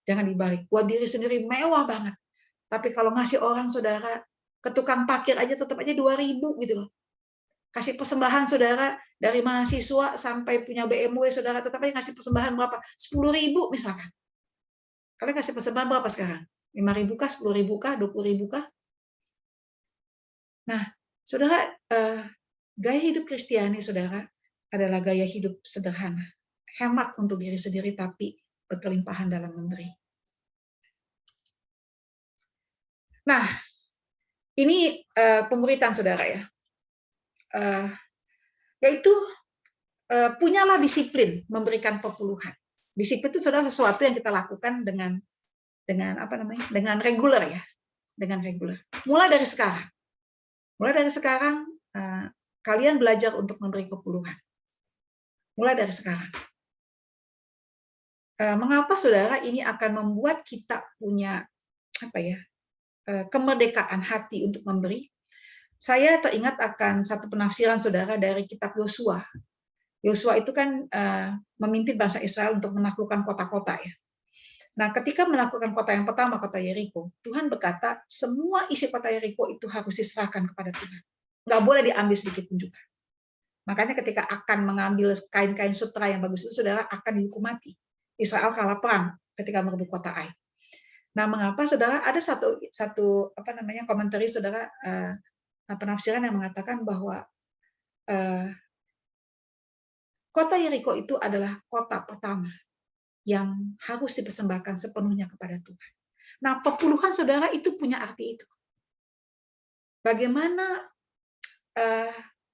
Jangan dibalik. Buat diri sendiri mewah banget. Tapi kalau ngasih orang, saudara, ke tukang parkir aja tetap aja 2.000 gitu loh. Kasih persembahan, saudara, dari mahasiswa sampai punya BMW, saudara, tetap aja ngasih persembahan berapa? 10.000 misalkan. Kalian kasih persembahan berapa sekarang? 5.000 kah? 10.000 kah? 20.000 kah? Nah, saudara, gaya hidup Kristiani, saudara, adalah gaya hidup sederhana. Hemat untuk diri sendiri, tapi berkelimpahan dalam memberi. Nah, ini pemuritan, saudara ya. Yaitu punyalah disiplin memberikan perpuluhan. Disiplin itu saudara sesuatu yang kita lakukan dengan reguler ya, dengan reguler. Mulai dari sekarang kalian belajar untuk memberi perpuluhan. Mulai dari sekarang. Mengapa saudara ini akan membuat kita punya kemerdekaan hati untuk memberi? Saya teringat akan satu penafsiran saudara dari kitab Yosua. Yosua itu kan memimpin bangsa Israel untuk menaklukkan kota-kota ya. Nah, ketika menaklukkan kota yang pertama, kota Yeriko, Tuhan berkata semua isi kota Yeriko itu harus diserahkan kepada Tuhan. Nggak boleh diambil sedikit pun juga. Makanya ketika akan mengambil kain-kain sutra yang bagus itu, saudara akan dihukum mati. Israel kalah perang ketika merebut kota Ai. Nah, mengapa saudara ada satu komentari saudara penafsiran yang mengatakan bahwa kota Yeriko itu adalah kota pertama yang harus dipersembahkan sepenuhnya kepada Tuhan. Nah, perpuluhan saudara itu punya arti itu. Bagaimana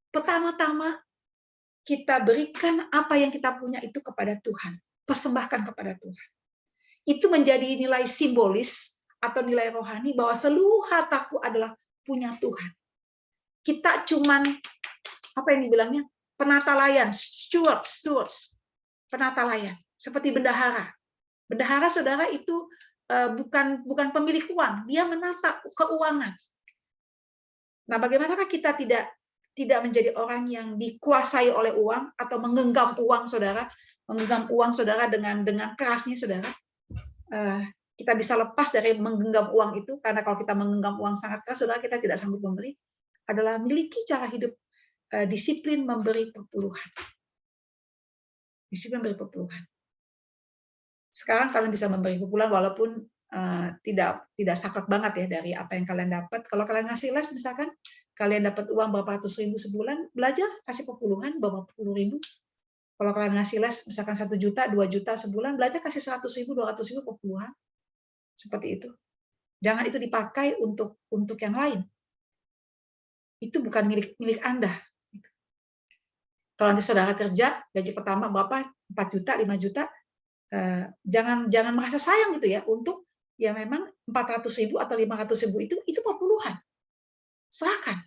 pertama-tama kita berikan apa yang kita punya itu kepada Tuhan, persembahkan kepada Tuhan. Itu menjadi nilai simbolis atau nilai rohani bahwa seluruh hartaku adalah punya Tuhan. Kita cuman yang dibilangnya penata layan, stewards, penata layan, seperti bendahara. Bendahara saudara itu bukan pemilik uang, dia menata keuangan. Nah, bagaimanakah kita tidak menjadi orang yang dikuasai oleh uang atau menggenggam uang saudara dengan kerasnya saudara? Kita bisa lepas dari menggenggam uang itu, karena kalau kita menggenggam uang sangat keras, saudara, kita tidak sanggup memberi. Adalah miliki cara hidup disiplin memberi perpuluhan. Disiplin memberi perpuluhan. Sekarang kalian bisa memberi perpuluhan walaupun tidak saklek banget ya dari apa yang kalian dapat. Kalau kalian ngasih les misalkan, kalian dapat uang berapa ratus ribu sebulan, belajar kasih perpuluhan berapa puluh ribu. Kalau kalian ngasih les misalkan 1 juta, 2 juta sebulan, belajar kasih 100 ribu, 200 ribu perpuluhan. Seperti itu. Jangan itu dipakai untuk yang lain. Itu bukan milik Anda. Kalau nanti saudara kerja, gaji pertama berapa? 4 juta, 5 juta, jangan merasa sayang gitu ya, untuk ya memang 400.000 atau 500.000 itu perpuluhan. Serahkan.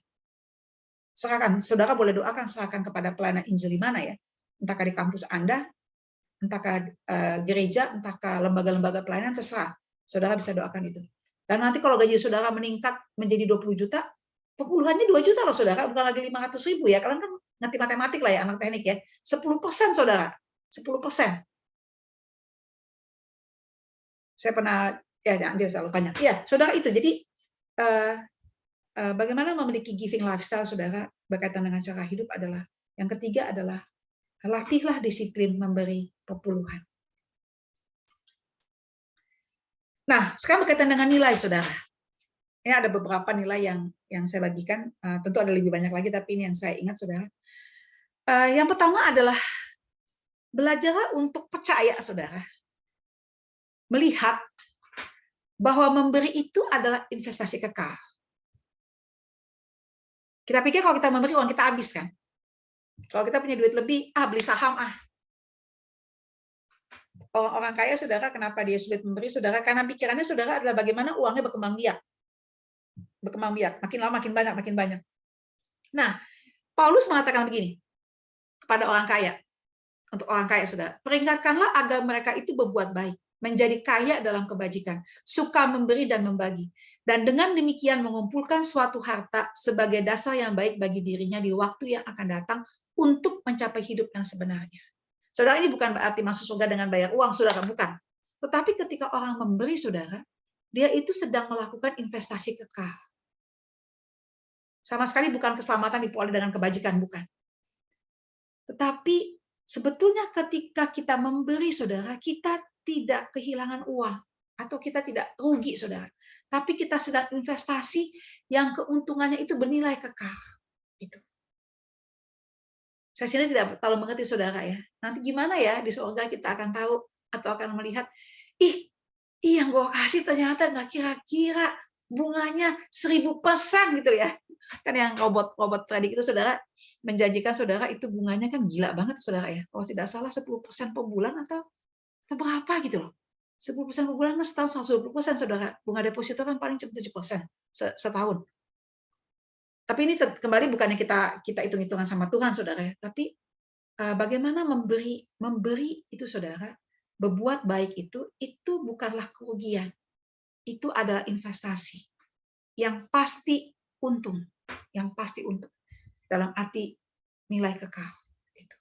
Saudara boleh doakan, serahkan kepada pelayanan Injil di mana ya. Entahkah di kampus Anda, entahkah gereja, entahkah lembaga-lembaga pelayanan, terserah. Saudara bisa doakan itu. Dan nanti kalau gaji saudara meningkat menjadi 20 juta, perpuluhannya 2 juta loh saudara, bukan lagi 500.000 ya. Kalian kan ngerti matematik lah ya, anak teknik ya. 10% saudara. 10%. Saya pernah, ya nanti selalu banyak. Ya, saudara itu. Jadi bagaimana memiliki giving lifestyle, saudara, berkaitan dengan cara hidup adalah yang ketiga adalah latihlah disiplin memberi perpuluhan. Nah, sekarang berkaitan dengan nilai, saudara. Ini ada beberapa nilai yang saya bagikan. Tentu ada lebih banyak lagi, tapi ini yang saya ingat, saudara. Yang pertama adalah belajarlah untuk percaya, saudara. Melihat bahwa memberi itu adalah investasi kekal. Kita pikir kalau kita memberi, uang kita habis, kan? Kalau kita punya duit lebih, beli saham, Orang kaya, saudara, kenapa dia sulit memberi, saudara? Karena pikirannya, saudara, adalah bagaimana uangnya berkembang biak. Berkembang biak, makin lama makin banyak, makin banyak. Nah, Paulus mengatakan begini kepada orang kaya, untuk orang kaya, saudara, peringatkanlah agar mereka itu berbuat baik, menjadi kaya dalam kebajikan, suka memberi dan membagi, dan dengan demikian mengumpulkan suatu harta sebagai dasar yang baik bagi dirinya di waktu yang akan datang untuk mencapai hidup yang sebenarnya. Saudara, ini bukan berarti masuk surga dengan bayar uang, saudara, bukan. Tetapi ketika orang memberi, saudara, dia itu sedang melakukan investasi kekal. Sama sekali bukan keselamatan diperoleh dengan kebajikan, bukan. Tetapi sebetulnya ketika kita memberi, saudara, kita tidak kehilangan uang atau kita tidak rugi, saudara. Tapi kita sedang investasi yang keuntungannya itu bernilai kekal. Itu. Saya sini tidak terlalu mengerti, saudara, ya. Nanti gimana ya di surga kita akan tahu atau akan melihat, yang gue kasih ternyata nggak kira-kira bunganya 1000% gitu ya. Kan yang robot trading itu, saudara, menjanjikan, saudara, itu bunganya kan gila banget, saudara, ya. Kalau tidak salah 10% per bulan atau berapa gitu loh. 10% per bulan, setahun 120%, saudara. Bunga deposito kan paling cuma 7% setahun. Tapi ini kembali bukannya kita hitung-hitungan sama Tuhan, saudara, ya. Tapi bagaimana memberi itu, saudara, berbuat baik itu bukanlah kerugian. Itu adalah investasi yang pasti untung, dalam arti nilai kekal. Itu.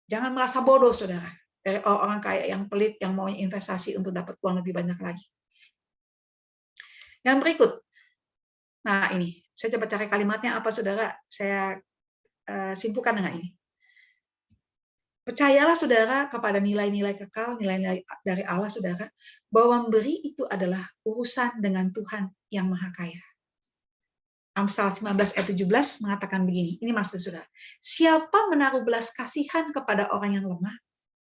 Jangan merasa bodoh, saudara, dari orang kaya yang pelit yang mau investasi untuk dapat uang lebih banyak lagi. Yang berikut, nah ini saya coba cari kalimatnya apa, saudara. Saya simpulkan dengan ini. Percayalah, saudara, kepada nilai-nilai kekal, nilai-nilai dari Allah, saudara, bahwa memberi itu adalah urusan dengan Tuhan yang Maha Kaya. Amsal 19 ayat 17 mengatakan begini, ini maksud, saudara. Siapa menaruh belas kasihan kepada orang yang lemah,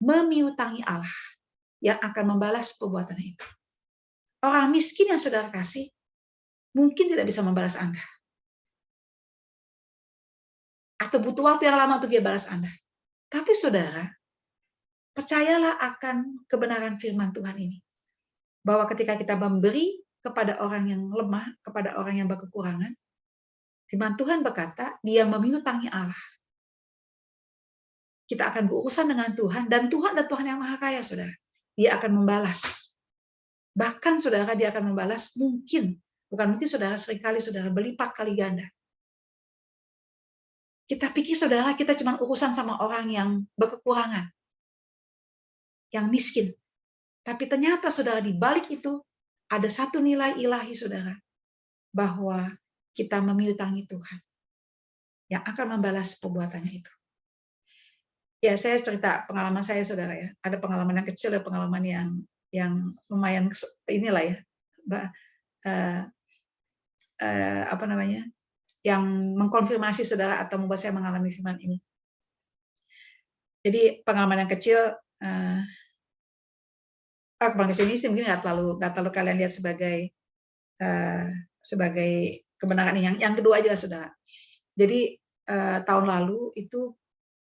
memiutangi Allah yang akan membalas perbuatannya itu. Orang miskin yang saudara kasih, mungkin tidak bisa membalas Anda. Atau butuh waktu yang lama untuk dia balas Anda. Tapi, saudara, percayalah akan kebenaran firman Tuhan ini. Bahwa ketika kita memberi kepada orang yang lemah, kepada orang yang berkekurangan, firman Tuhan berkata, dia memiutangi Allah. Kita akan berurusan dengan Tuhan, dan Tuhan adalah Tuhan yang Maha Kaya, saudara. Dia akan membalas. Bahkan, saudara, dia akan membalas bukan mungkin, saudara, seringkali, saudara, berlipat kali ganda. Kita pikir, saudara, kita cuma urusan sama orang yang berkekurangan, yang miskin. Tapi ternyata, saudara, di balik itu ada satu nilai ilahi, saudara, bahwa kita memiutangi Tuhan yang akan membalas perbuatannya itu. Ya, saya cerita pengalaman saya, saudara, ya. Ada pengalaman yang kecil, ada pengalaman yang lumayan inilah ya, yang mengkonfirmasi, saudara, atau membuat saya mengalami firman ini. Jadi pengalaman yang kecil, pengalaman kecil ini mungkin nggak terlalu kalian lihat sebagai kebenaran ini. Yang kedua aja lah, saudara. Jadi tahun lalu itu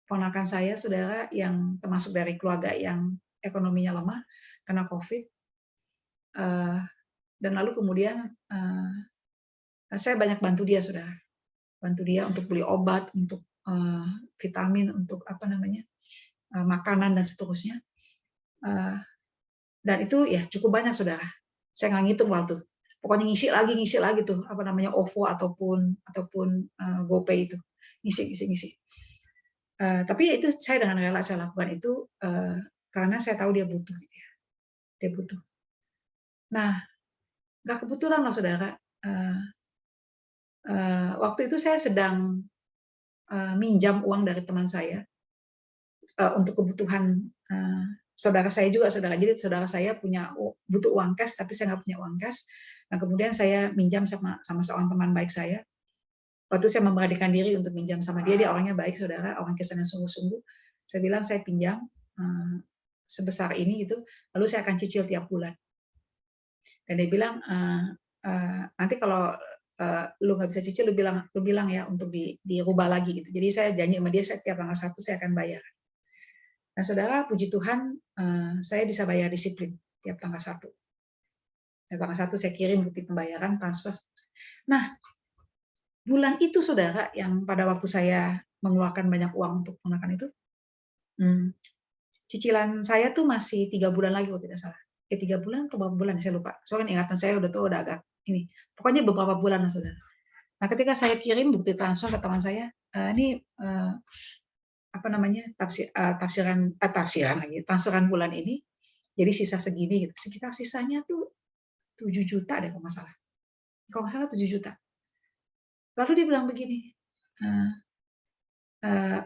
ponakan saya, saudara, yang termasuk dari keluarga yang ekonominya lemah karena COVID, dan lalu kemudian saya banyak bantu dia, saudara. Bantu dia untuk beli obat, untuk vitamin, untuk makanan dan seterusnya. Dan itu ya cukup banyak, saudara. Saya nggak ngitung waktu. Pokoknya ngisi lagi tuh OVO ataupun GoPay itu. Ngisi. Tapi itu saya dengan rela saya lakukan itu karena saya tahu dia butuh, gitu ya. Dia butuh. Nah, nggak kebetulan loh saudara. Waktu itu saya sedang minjam uang dari teman saya untuk kebutuhan saudara saya juga, saudara. Jadi saudara saya butuh uang cash, tapi saya nggak punya uang cash. Nah, kemudian saya minjam sama seorang teman baik saya. Waktu saya memberanikan diri untuk minjam sama dia orangnya baik, saudara, orang Kristen yang sungguh-sungguh. Saya bilang saya pinjam sebesar ini gitu, lalu saya akan cicil tiap bulan. Dan dia bilang nanti kalau lu nggak bisa cicil, lu bilang ya untuk dirubah lagi gitu. Jadi saya janji sama dia setiap tanggal 1 saya akan bayar. Nah, saudara, puji Tuhan saya bisa bayar disiplin tiap tanggal 1. Tiap tanggal 1 saya kirim bukti pembayaran, transfer. Nah, bulan itu saudara, yang pada waktu saya mengeluarkan banyak uang untuk menggunakan itu, cicilan saya tuh masih 3 bulan lagi kalau tidak salah. 3 bulan atau beberapa bulan, saya lupa. Soalnya ingatan saya udah agak ini. Pokoknya beberapa bulan lah saudara. Nah, ketika saya kirim bukti transfer ke teman saya, ini apa namanya tafsiran lagi, transferan bulan ini, jadi sisa segini gitu. Sekitar sisanya tuh 7 juta deh kalau nggak salah. Kalau nggak salah 7 juta. Lalu dia bilang begini,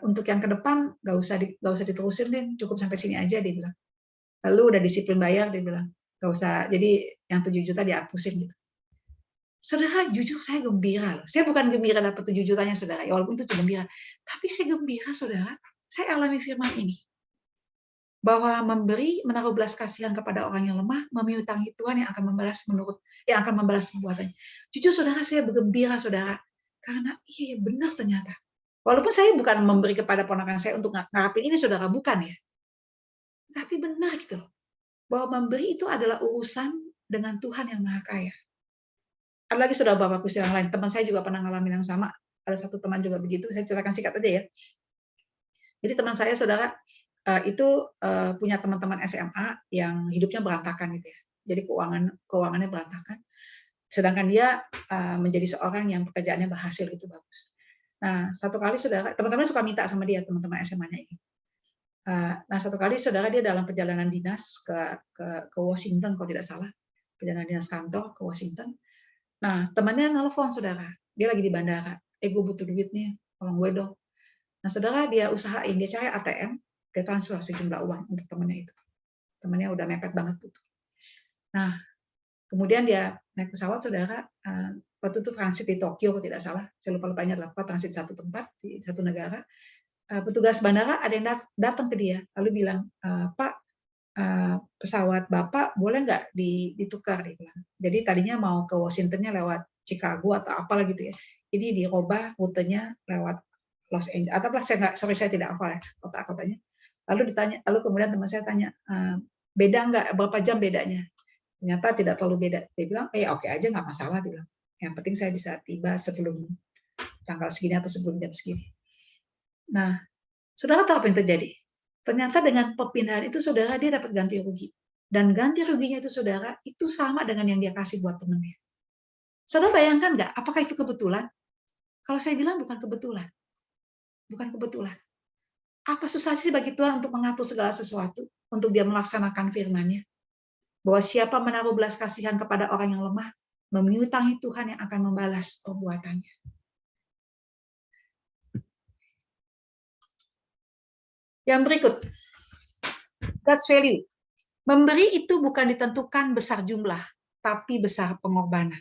untuk yang ke depan nggak usah diterusin deh, cukup sampai sini aja, dia bilang. Lalu udah disiplin bayar, dia bilang nggak usah, jadi yang 7 juta dihapusin gitu. Saudara, jujur saya gembira loh. Saya bukan gembira dapat 7 jutanya saudara, ya walaupun itu gembira, tapi saya gembira saudara. Saya alami firman ini, bahwa menaruh belas kasihan kepada orang yang lemah, memiutangi Tuhan yang akan membalas perbuatannya. Jujur saudara, saya bergembira saudara. Karena iya benar ternyata. Walaupun saya bukan memberi kepada ponakan saya untuk ngarapin ini, saudara, bukan ya. Tapi benar gitu loh. Bahwa memberi itu adalah urusan dengan Tuhan yang Maha Kaya. Ada lagi saudara Bapak Kristi yang lain. Teman saya juga pernah ngalamin yang sama. Ada satu teman juga begitu. Saya ceritakan singkat aja ya. Jadi teman saya saudara itu punya teman-teman SMA yang hidupnya berantakan gitu ya. Jadi keuangannya berantakan. Sedangkan dia menjadi seorang yang pekerjaannya berhasil gitu, bagus. Nah, satu kali saudara, teman-teman suka minta sama dia, teman-teman SMA-nya ini. Nah, satu kali saudara dia dalam perjalanan dinas ke Washington kalau tidak salah, perjalanan dinas kantor ke Washington. Nah, temannya nelfon saudara, dia lagi di bandara. Gue butuh duit nih, tolong gue dong. Nah, saudara dia usahain, dia cari ATM, dia transfer sejumlah uang untuk temannya itu. Temannya udah mepet banget butuh. Nah, kemudian dia naik pesawat, saudara, waktu itu transit di Tokyo, kalau tidak salah, saya lupa-lupanya adalah transit satu tempat, di satu negara. Petugas bandara ada yang datang ke dia, lalu bilang, Pak, pesawat Bapak boleh nggak ditukar? Dia bilang. Jadi tadinya mau ke Washington-nya lewat Chicago atau apalah gitu ya. Jadi dirubah rutenya lewat Los Angeles. Atau saya tidak hafal ya kota-kotanya. Lalu kemudian teman saya tanya, beda nggak? Berapa jam bedanya? Ternyata tidak terlalu beda. Dia bilang, oke aja, nggak masalah. Dia bilang, yang penting saya bisa tiba sebelum tanggal segini atau sebelum jam segini. Nah, saudara tahu apa yang terjadi? Ternyata dengan perpindahan itu, saudara, dia dapat ganti rugi. Dan ganti ruginya itu, saudara, itu sama dengan yang dia kasih buat temannya. Saudara bayangkan nggak? Apakah itu kebetulan? Kalau saya bilang bukan kebetulan. Bukan kebetulan. Apa susah sih bagi Tuhan untuk mengatur segala sesuatu, untuk dia melaksanakan firman-Nya? Bahwa siapa menaruh belas kasihan kepada orang yang lemah, memiutangi Tuhan yang akan membalas perbuatannya. Yang berikut, God's value. Memberi itu bukan ditentukan besar jumlah, tapi besar pengorbanan.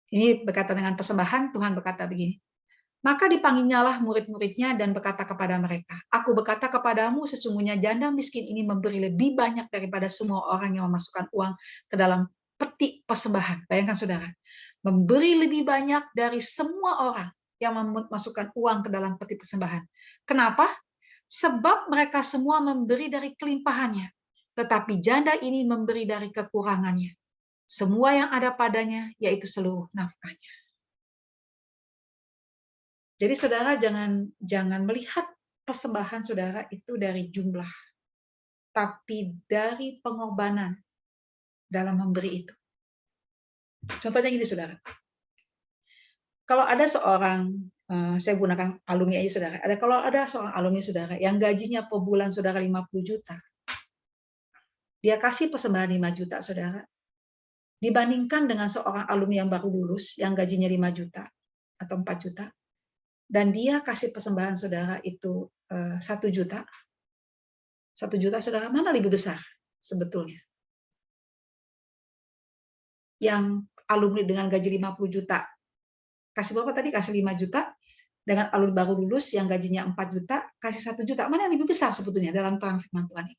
Ini berkaitan dengan persembahan, Tuhan berkata begini, maka dipanggilnyalah murid-muridnya dan berkata kepada mereka, aku berkata kepadamu, sesungguhnya janda miskin ini memberi lebih banyak daripada semua orang yang memasukkan uang ke dalam peti persembahan. Bayangkan saudara, memberi lebih banyak dari semua orang yang memasukkan uang ke dalam peti persembahan. Kenapa? Sebab mereka semua memberi dari kelimpahannya, tetapi janda ini memberi dari kekurangannya. Semua yang ada padanya, yaitu seluruh nafkahnya. Jadi saudara jangan melihat persembahan saudara itu dari jumlah, tapi dari pengorbanan dalam memberi itu. Contohnya gini saudara, kalau ada seorang saya gunakan alumni aja saudara. Kalau ada seorang alumni saudara yang gajinya per bulan saudara 50 juta, dia kasih persembahan 5 juta saudara, dibandingkan dengan seorang alumni yang baru lulus yang gajinya 5 juta atau 4 juta, dan dia kasih persembahan saudara itu 1 juta, 1 juta saudara, mana lebih besar sebetulnya? Yang alumni dengan gaji 50 juta, kasih berapa tadi? Kasih 5 juta, dengan alumni baru lulus yang gajinya 4 juta, kasih 1 juta, mana yang lebih besar sebetulnya dalam terang firman Tuhan ini?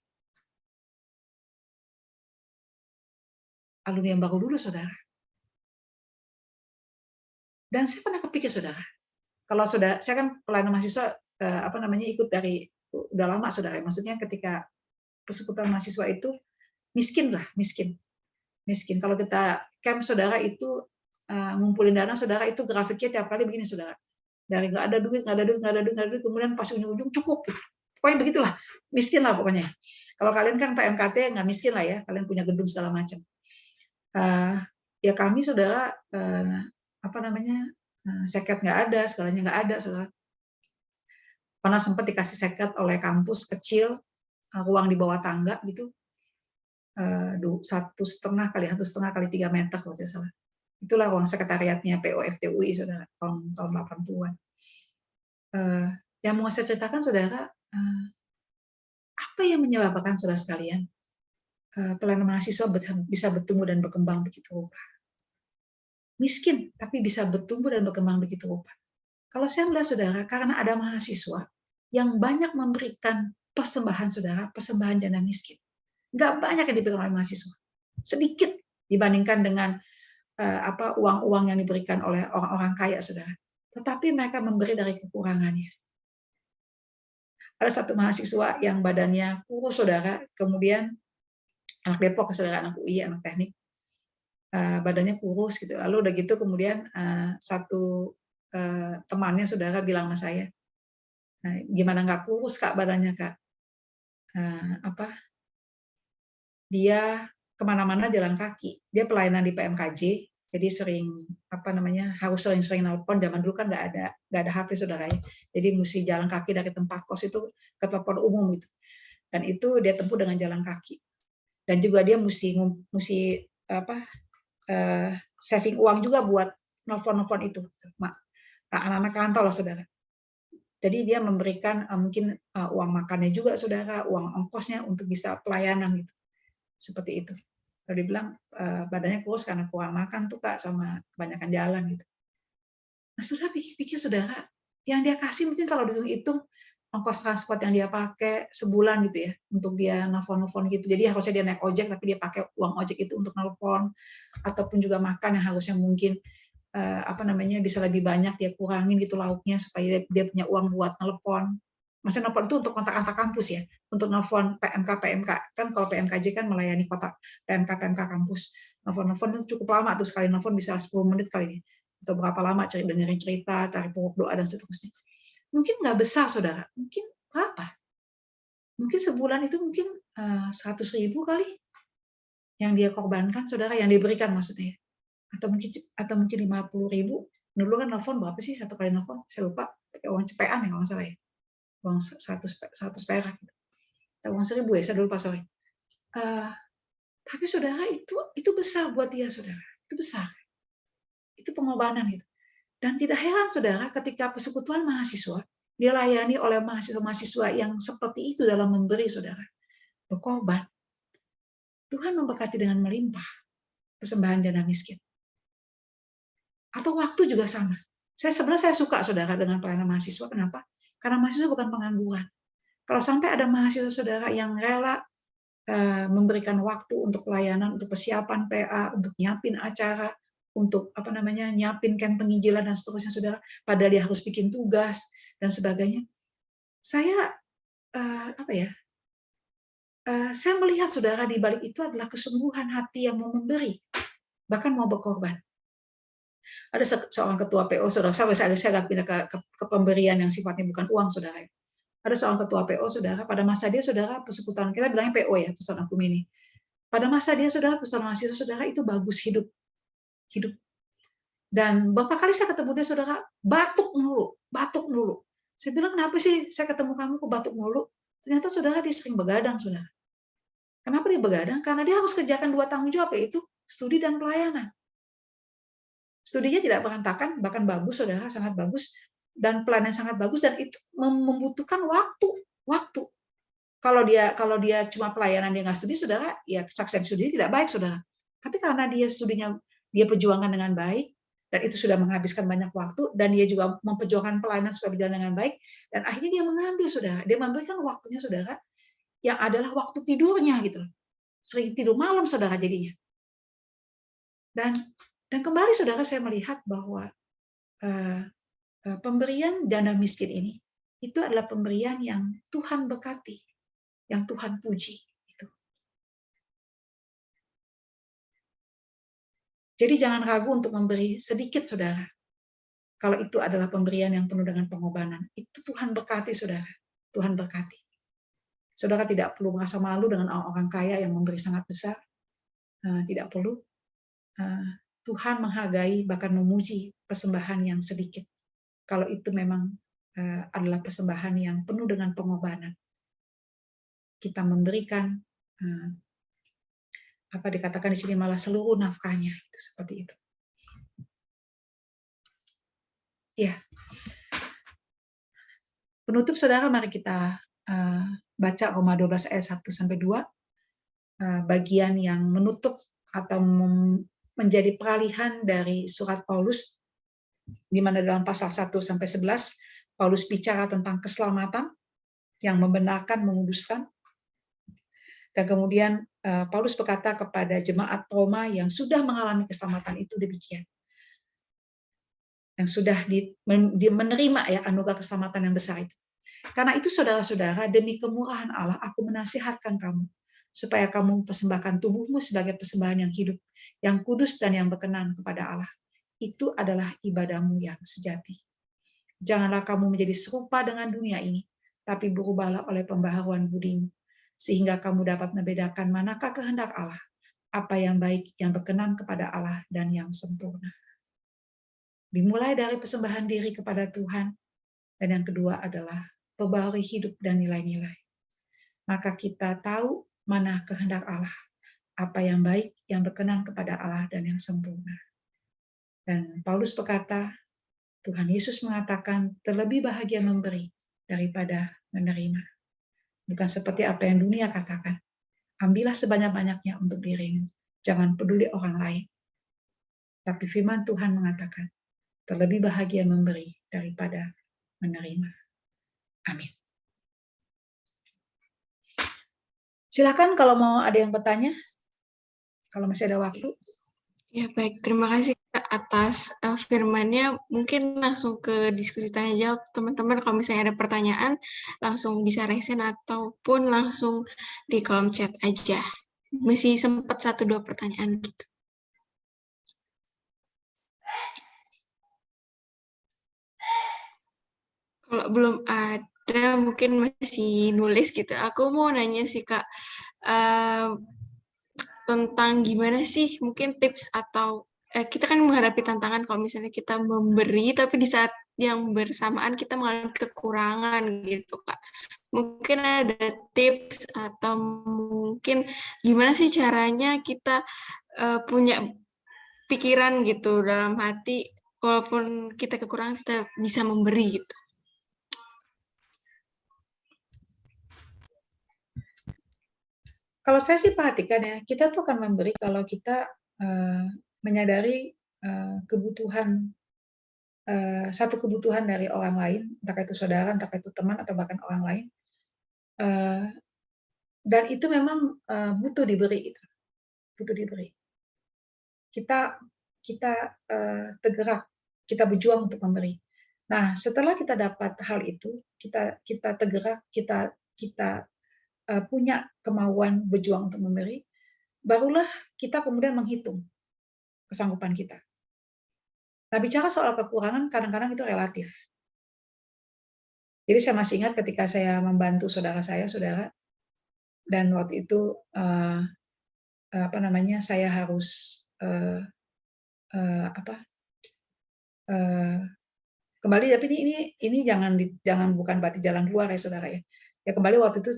Alumni yang baru lulus, saudara. Dan saya pernah kepikir, saudara, kalau saudara, saya kan pelayanan mahasiswa ikut dari udah lama, saudara. Maksudnya ketika persekutuan mahasiswa itu miskin. Kalau kita camp, saudara, itu ngumpulin dana, saudara, itu grafiknya tiap kali begini, saudara. Dari nggak ada duit, kemudian pas ujung-ujung cukup gitu. Pokoknya begitulah, miskin lah pokoknya. Kalau kalian kan PMKT nggak miskin lah ya, kalian punya gedung segala macam. Ya kami, saudara, seket nggak ada, segalanya nggak ada, saudara. Pernah sempat dikasih seket oleh kampus kecil, ruang di bawah tangga gitu, 1,5 kali 3 meter kalau tidak salah. Itulah ruang sekretariatnya PO FTUI, saudara, tahun 80-an. Yang mau saya ceritakan, saudara, apa yang menyebabkan saudara sekalian pelayanan mahasiswa bisa bertumbuh dan berkembang begitu rupa? Miskin, tapi bisa bertumbuh dan berkembang begitu rupa. Kalau saya melihat, saudara, karena ada mahasiswa yang banyak memberikan persembahan, saudara, persembahan janda miskin. Nggak banyak yang diberikan oleh mahasiswa. Sedikit dibandingkan dengan uang-uang yang diberikan oleh orang-orang kaya, saudara. Tetapi mereka memberi dari kekurangannya. Ada satu mahasiswa yang badannya kurus, saudara, kemudian anak Depok, saudara, anak UI, anak teknik, badannya kurus gitu. Lalu udah gitu kemudian satu temannya, saudara, bilang sama saya, gimana nggak kurus, Kak, badannya, Kak? Dia kemana-mana jalan kaki. Dia pelayanan di PMKJ, jadi harus sering-sering nelpon. Zaman dulu kan nggak ada HP, saudara. Jadi mesti jalan kaki dari tempat kos itu ke telepon umum gitu. Dan itu dia tempuh dengan jalan kaki. Dan juga dia mesti saving uang juga buat nelpon itu, anak-anak kantor lah, saudara. Jadi dia memberikan mungkin uang makannya juga, saudara, uang ongkosnya untuk bisa pelayanan gitu. Seperti itu. Kalau dibilang badannya kurus karena kurang makan tuh, Kak, sama kebanyakan jalan gitu. Nah, saudara pikir, saudara, yang dia kasih mungkin kalau dihitung ongkos transport yang dia pakai sebulan gitu ya, untuk dia nelfon gitu. Jadi harusnya dia naik ojek, tapi dia pakai uang ojek itu untuk nelfon, ataupun juga makan yang harusnya mungkin bisa lebih banyak dia kurangin gitu lauknya supaya dia punya uang buat nelfon. Maksudnya nelfon itu untuk kontak antar kampus ya, untuk nelfon PMK kan, kalau PMKJ kan melayani kontak PMK kampus. Nelfon itu cukup lama tuh, sekali nelfon bisa 10 menit kali, atau berapa lama dengerin cerita, tarik pokok doa dan seterusnya. Mungkin nggak besar, saudara, mungkin berapa? Mungkin sebulan itu mungkin 100.000 kali yang dia korbankan, saudara, yang diberikan maksudnya, atau mungkin 50.000. Dulu kan nelfon berapa sih satu kali nelfon? Saya lupa, pakai uang cepean ya kalau nggak salah ya. Uang 100 perak, atau uang 1.000 ya, saya lupa, sorry. Tapi saudara, itu besar buat dia, saudara. Itu besar. Itu pengorbanan gitu. Dan tidak heran, saudara, ketika persekutuan mahasiswa dilayani oleh mahasiswa-mahasiswa yang seperti itu dalam memberi, saudara, berkorban, Tuhan memberkati dengan melimpah persembahan janda miskin. Atau waktu juga sama. Sebenarnya saya suka, saudara, dengan pelayanan mahasiswa. Kenapa? Karena mahasiswa bukan pengangguran. Kalau sampai ada mahasiswa, saudara, yang rela memberikan waktu untuk pelayanan, untuk persiapan PA, untuk nyiapin acara, untuk nyiapin camp penginjilan dan seterusnya, saudara, padahal dia harus bikin tugas dan sebagainya. Saya saya melihat, saudara, di balik itu adalah kesungguhan hati yang mau memberi, bahkan mau berkorban. Ada seorang ketua PO, saudara, saya agak pindah ke pemberian yang sifatnya bukan uang, saudara. Ada seorang ketua PO, saudara, pada masa dia, saudara, persekutuan, kita bilangnya PO ya, persekutuan Akumene. Pada masa dia, saudara, persekutuan mahasiswa, saudara, itu bagus hidup. Dan beberapa kali saya ketemu dia, saudara, batuk mulu. batuk mulu. Saya bilang, kenapa sih saya ketemu kamu kok batuk mulu? Ternyata saudara dia sering begadang, saudara. Kenapa dia begadang? Karena dia harus kerjakan 2 tanggung jawab, yaitu studi dan pelayanan. Studinya tidak berantakan, bahkan bagus, saudara, sangat bagus. Dan pelayanan sangat bagus, dan itu membutuhkan waktu. Kalau dia cuma pelayanan, dia nggak studi, saudara, ya kesaksian studi tidak baik, saudara. Tapi karena dia studinya, dia perjuangkan dengan baik, dan itu sudah menghabiskan banyak waktu, dan dia juga memperjuangkan pelayanan supaya berjalan dengan baik, dan akhirnya dia mengambil, saudara. Dia memberikan waktunya, saudara, yang adalah waktu tidurnya, gitu loh. Sering tidur malam, saudara, jadinya. Dan kembali, saudara, saya melihat bahwa pemberian dana miskin ini, itu adalah pemberian yang Tuhan berkati, yang Tuhan puji. Jadi jangan ragu untuk memberi sedikit, saudara. Kalau itu adalah pemberian yang penuh dengan pengorbanan. Itu Tuhan berkati, saudara. Tuhan berkati. Saudara tidak perlu merasa malu dengan orang kaya yang memberi sangat besar. Tidak perlu. Tuhan menghargai, bahkan memuji persembahan yang sedikit. Kalau itu memang adalah persembahan yang penuh dengan pengorbanan. Kita memberikan apa dikatakan di sini malah seluruh nafkahnya, itu seperti itu. Ya. Penutup, saudara, mari kita baca Roma 12 ayat 1 sampai 2, bagian yang menutup atau menjadi peralihan dari surat Paulus, di mana dalam pasal 1 sampai 11 Paulus bicara tentang keselamatan yang membenarkan, menguduskan. Dan kemudian Paulus berkata kepada jemaat Roma yang sudah mengalami keselamatan itu demikian. Yang sudah menerima ya anugerah keselamatan yang besar itu. Karena itu, saudara-saudara, demi kemurahan Allah, aku menasihatkan kamu, supaya kamu persembahkan tubuhmu sebagai persembahan yang hidup, yang kudus dan yang berkenan kepada Allah. Itu adalah ibadahmu yang sejati. Janganlah kamu menjadi serupa dengan dunia ini, tapi berubahlah oleh pembaharuan budimu, sehingga kamu dapat membedakan manakah kehendak Allah, apa yang baik, yang berkenan kepada Allah, dan yang sempurna. Dimulai dari persembahan diri kepada Tuhan, dan yang kedua adalah perbaharui hidup dan nilai-nilai. Maka kita tahu mana kehendak Allah, apa yang baik, yang berkenan kepada Allah, dan yang sempurna. Dan Paulus berkata, Tuhan Yesus mengatakan, terlebih bahagia memberi daripada menerima. Bukan seperti apa yang dunia katakan. Ambillah sebanyak-banyaknya untuk dirimu. Jangan peduli orang lain. Tapi firman Tuhan mengatakan, terlebih bahagia memberi daripada menerima. Amin. Silakan kalau mau ada yang bertanya. Kalau masih ada waktu. Ya, baik. Terima kasih Kak atas firman-nya. Mungkin langsung ke diskusi tanya jawab teman-teman. Kalau misalnya ada pertanyaan, langsung bisa raise ataupun langsung di kolom chat aja. Masih sempat 1-2 pertanyaan gitu. Kalau belum ada, mungkin masih nulis gitu. Aku mau nanya sih Kak, tentang gimana sih mungkin tips atau kita kan menghadapi tantangan kalau misalnya kita memberi, tapi di saat yang bersamaan kita mengalami kekurangan gitu Kak. Mungkin ada tips atau mungkin gimana sih caranya kita punya pikiran gitu dalam hati, walaupun kita kekurangan kita bisa memberi gitu. Kalau saya sih perhatikan ya, kita tuh akan memberi kalau kita menyadari kebutuhan, satu kebutuhan dari orang lain, entah itu saudara, entah itu teman, atau bahkan orang lain. Dan itu memang butuh diberi, gitu. Butuh diberi. Kita tergerak, kita berjuang untuk memberi. Nah, setelah kita dapat hal itu, kita tergerak, kita punya kemauan berjuang untuk memberi, barulah kita kemudian menghitung kesanggupan kita. Nah, bicara soal kekurangan, kadang-kadang itu relatif. Jadi saya masih ingat ketika saya membantu saudara, dan waktu itu saya harus kembali, tapi ini jangan bukan berarti jalan keluar ya saudara ya. Ya kembali waktu itu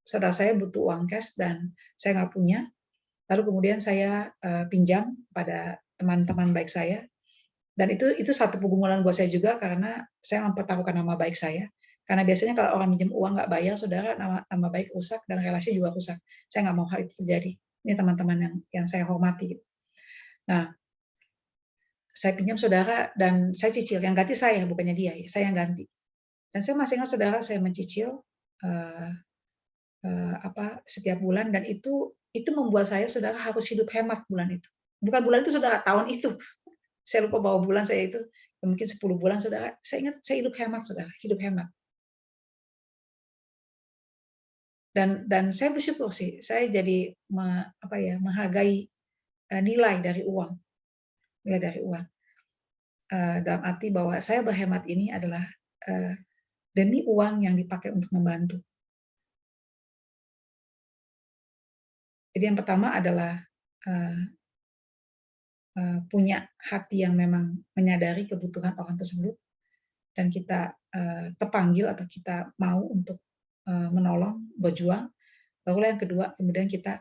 saudara saya butuh uang cash dan saya nggak punya. Lalu kemudian saya pinjam pada teman-teman baik saya. Dan itu satu pergumulan buat saya juga karena saya mempertaruhkan nama baik saya. Karena biasanya kalau orang minjem uang nggak bayar, saudara, nama baik rusak dan relasi juga rusak. Saya nggak mau hal itu terjadi. Ini teman-teman yang saya hormati. Nah, saya pinjam saudara dan saya cicil. Yang ganti saya, bukannya dia. Saya yang ganti. Dan saya masih ingat saudara, saya mencicil setiap bulan dan itu membuat saya saudara harus hidup hemat bulan itu. Bukan bulan itu saudara, tahun itu. Saya lupa bahwa bulan saya itu mungkin 10 bulan saudara. Saya ingat saya hidup hemat saudara, hidup hemat. Dan saya bersyukur sih, saya jadi menghargai nilai dari uang. Nilai dari uang. Dalam arti bahwa saya berhemat ini adalah demi uang yang dipakai untuk membantu. Jadi yang pertama adalah punya hati yang memang menyadari kebutuhan orang tersebut dan kita terpanggil atau kita mau untuk menolong, berjuang. Barulah yang kedua, kemudian kita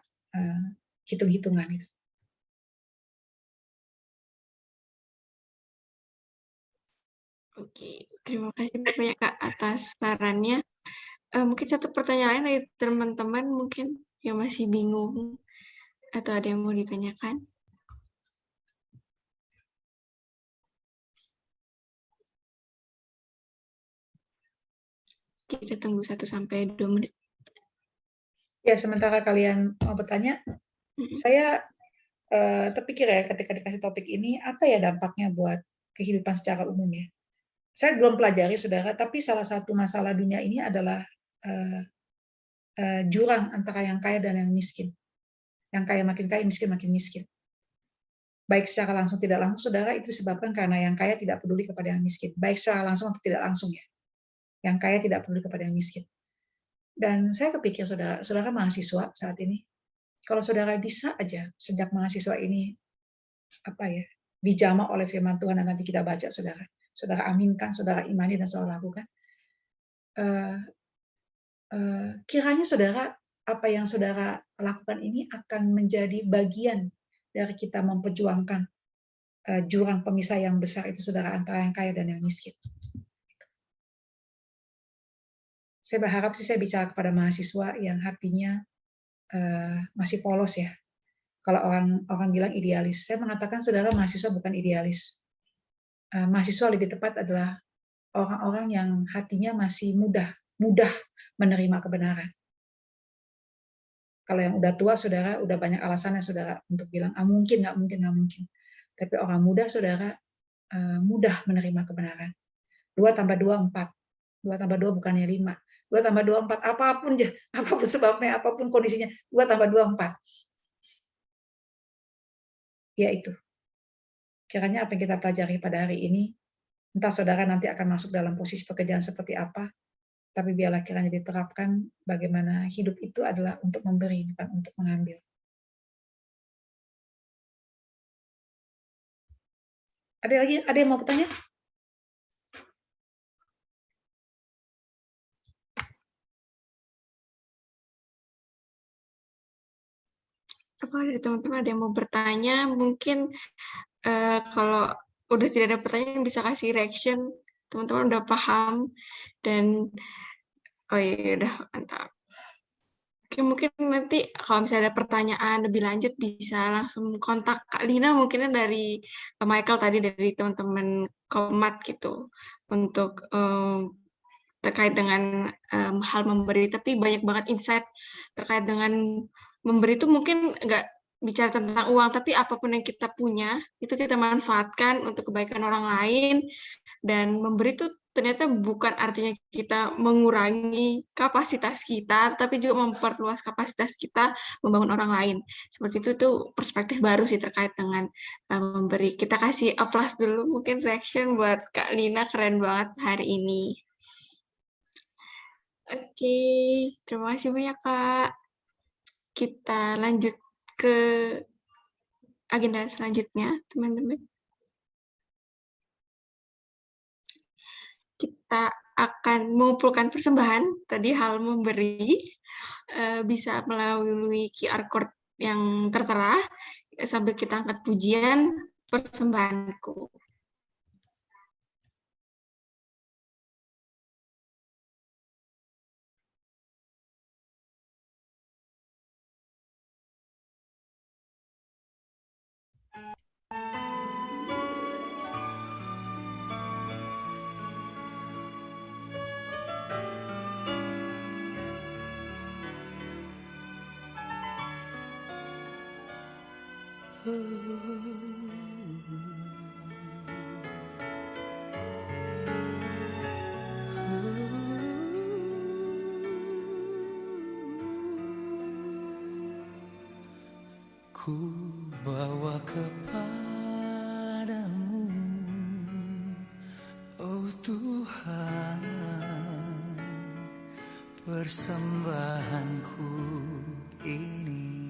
hitung-hitungan itu. Oke, terima kasih banyak Kak atas sarannya. Mungkin satu pertanyaan dari teman-teman mungkin yang masih bingung atau ada yang mau ditanyakan? Kita tunggu 1-2 menit. Ya, sementara kalian mau bertanya, saya terpikir ya ketika dikasih topik ini, apa ya dampaknya buat kehidupan secara umum ya. Saya belum pelajari, saudara, tapi salah satu masalah dunia ini adalah jurang antara yang kaya dan yang miskin. Yang kaya makin kaya, miskin makin miskin. Baik secara langsung tidak langsung, saudara, itu disebabkan karena yang kaya tidak peduli kepada yang miskin. Baik secara langsung atau tidak langsung ya. Yang kaya tidak peduli kepada yang miskin. Dan saya kepikir, saudara mahasiswa saat ini, kalau saudara bisa aja sejak mahasiswa ini dijamah oleh firman Tuhan dan nanti kita baca, saudara aminkan, saudara imani dan saudara lakukan. Kiranya saudara, apa yang saudara lakukan ini akan menjadi bagian dari kita memperjuangkan jurang pemisah yang besar itu, saudara, antara yang kaya dan yang miskin. Saya berharap sih saya bicara kepada mahasiswa yang hatinya masih polos ya. Kalau orang bilang idealis, saya mengatakan saudara, mahasiswa bukan idealis. Mahasiswa lebih tepat adalah orang-orang yang hatinya masih mudah menerima kebenaran. Kalau yang udah tua, saudara, udah banyak alasannya saudara untuk bilang mungkin, nggak mungkin. Tapi orang muda, saudara, mudah menerima kebenaran. 2 tambah 2, 4. 2 tambah 2 bukannya 5. 2 tambah 2, 4. Apapun sebabnya, apapun kondisinya, 2 tambah 2, 4. Ya itu. Kiranya apa yang kita pelajari pada hari ini, entah saudara nanti akan masuk dalam posisi pekerjaan seperti apa, tapi biarlah kiranya diterapkan bagaimana hidup itu adalah untuk memberi, bukan untuk mengambil. Ada yang mau bertanya? Apa ada teman-teman ada yang mau bertanya? Mungkin kalau udah tidak ada pertanyaan bisa kasih reaction. Teman-teman udah paham dan oh iya udah mantap. Oke, mungkin nanti kalau misalnya ada pertanyaan lebih lanjut bisa langsung kontak Kak Lina, mungkin dari Michael tadi dari teman-teman Komat gitu untuk terkait dengan hal memberi, tapi banyak banget insight terkait dengan memberi itu mungkin nggak bicara tentang uang, tapi apapun yang kita punya itu kita manfaatkan untuk kebaikan orang lain, dan memberi itu ternyata bukan artinya kita mengurangi kapasitas kita, tapi juga memperluas kapasitas kita membangun orang lain. Seperti itu tuh perspektif baru sih terkait dengan memberi. Kita kasih aplaus dulu, mungkin reaction buat Kak Lina, keren banget hari ini. Oke, terima kasih banyak Kak. Kita lanjut ke agenda selanjutnya, teman-teman. kita akan mengumpulkan persembahan, tadi hal memberi, bisa melalui QR code yang tertera, sambil kita angkat pujian persembahanku. Ku bawa kepadamu, oh Tuhan, persembahanku ini.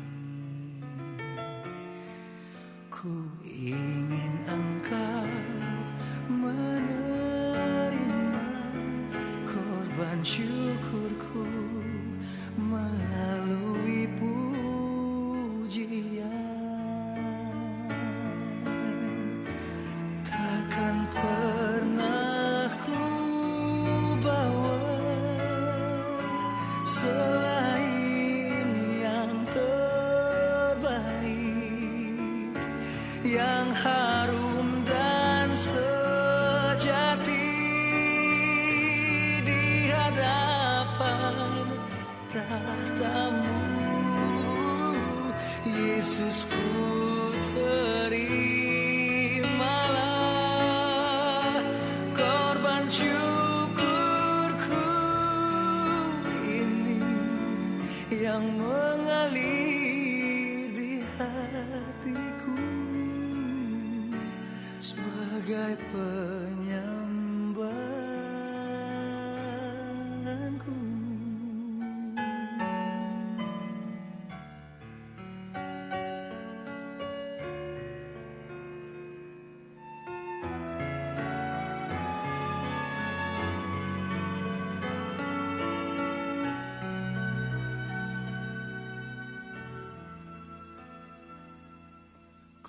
Ku ingin Engkau menerima korban syukurku melalui pujian. Takkan pernah ku bawa selain yang terbaik, yang harum dan sejati di hadapan tahta-Mu. Yesus, ku terimalah korban syukurku ini yang mengalir di hatiku sebagai penyembahanku.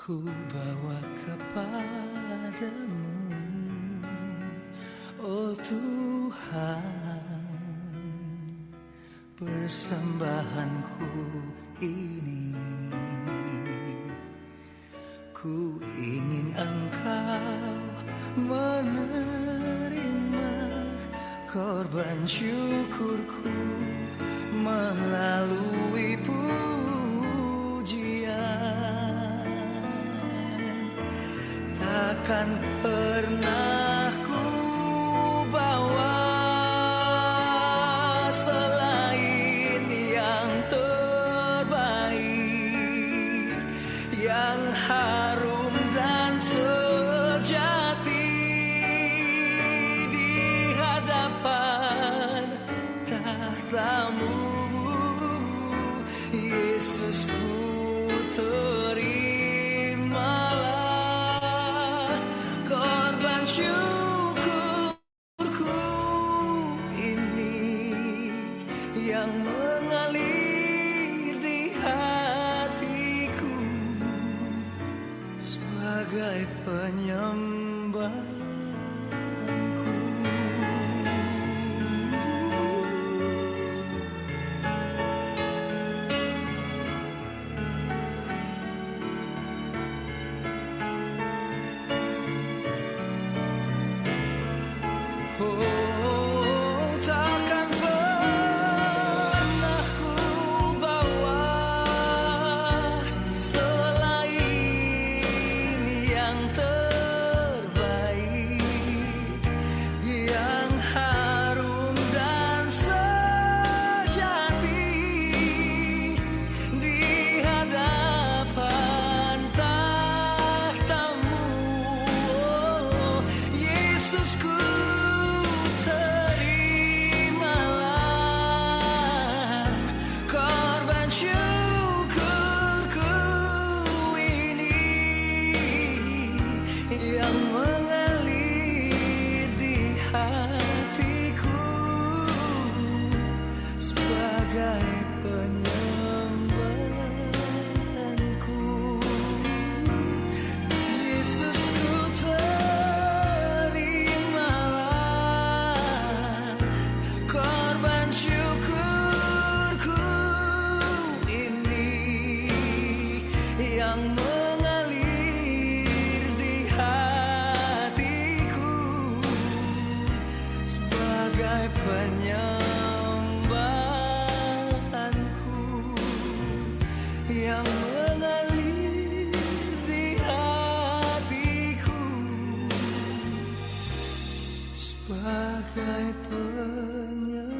Ku bawa kepadamu, oh Tuhan, persembahanku ini. Ku ingin Engkau menerima korban syukurku melalui pujian. Takkan pernah ku bawa selain yang terbaik, yang harum dan sejati di hadapan tahta-Mu. Yesus, ku terimalah korban syukurku ini yang mengalir di hatiku sebagai penyembahanku. Oh, takkan pernah ku bawa selain yang terbaik, yang mengalir di hatiku sebagai penyembahanku yang mengalir di hatiku sebagai penyembahanku.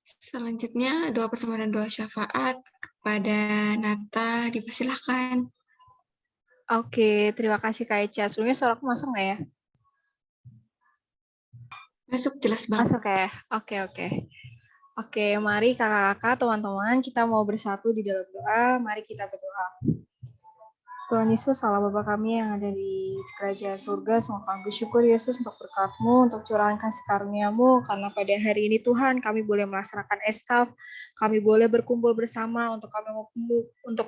Selanjutnya doa bersama dan doa syafaat kepada Nata, dipersilahkan. Oke, terima kasih Kak Eca. Sebelumnya suaraku masuk nggak ya? Masuk jelas banget. Masuk ya? Oke. Oke, mari kakak-kakak, teman-teman, kita mau bersatu di dalam doa. Mari kita berdoa. Tuhan Yesus, Allah Bapa kami yang ada di kerajaan surga, sungguh kami bersyukur Yesus untuk berkat-Mu, untuk curahan kasih karunia-Mu, karena pada hari ini Tuhan kami boleh melaksanakan estaf, kami boleh berkumpul bersama untuk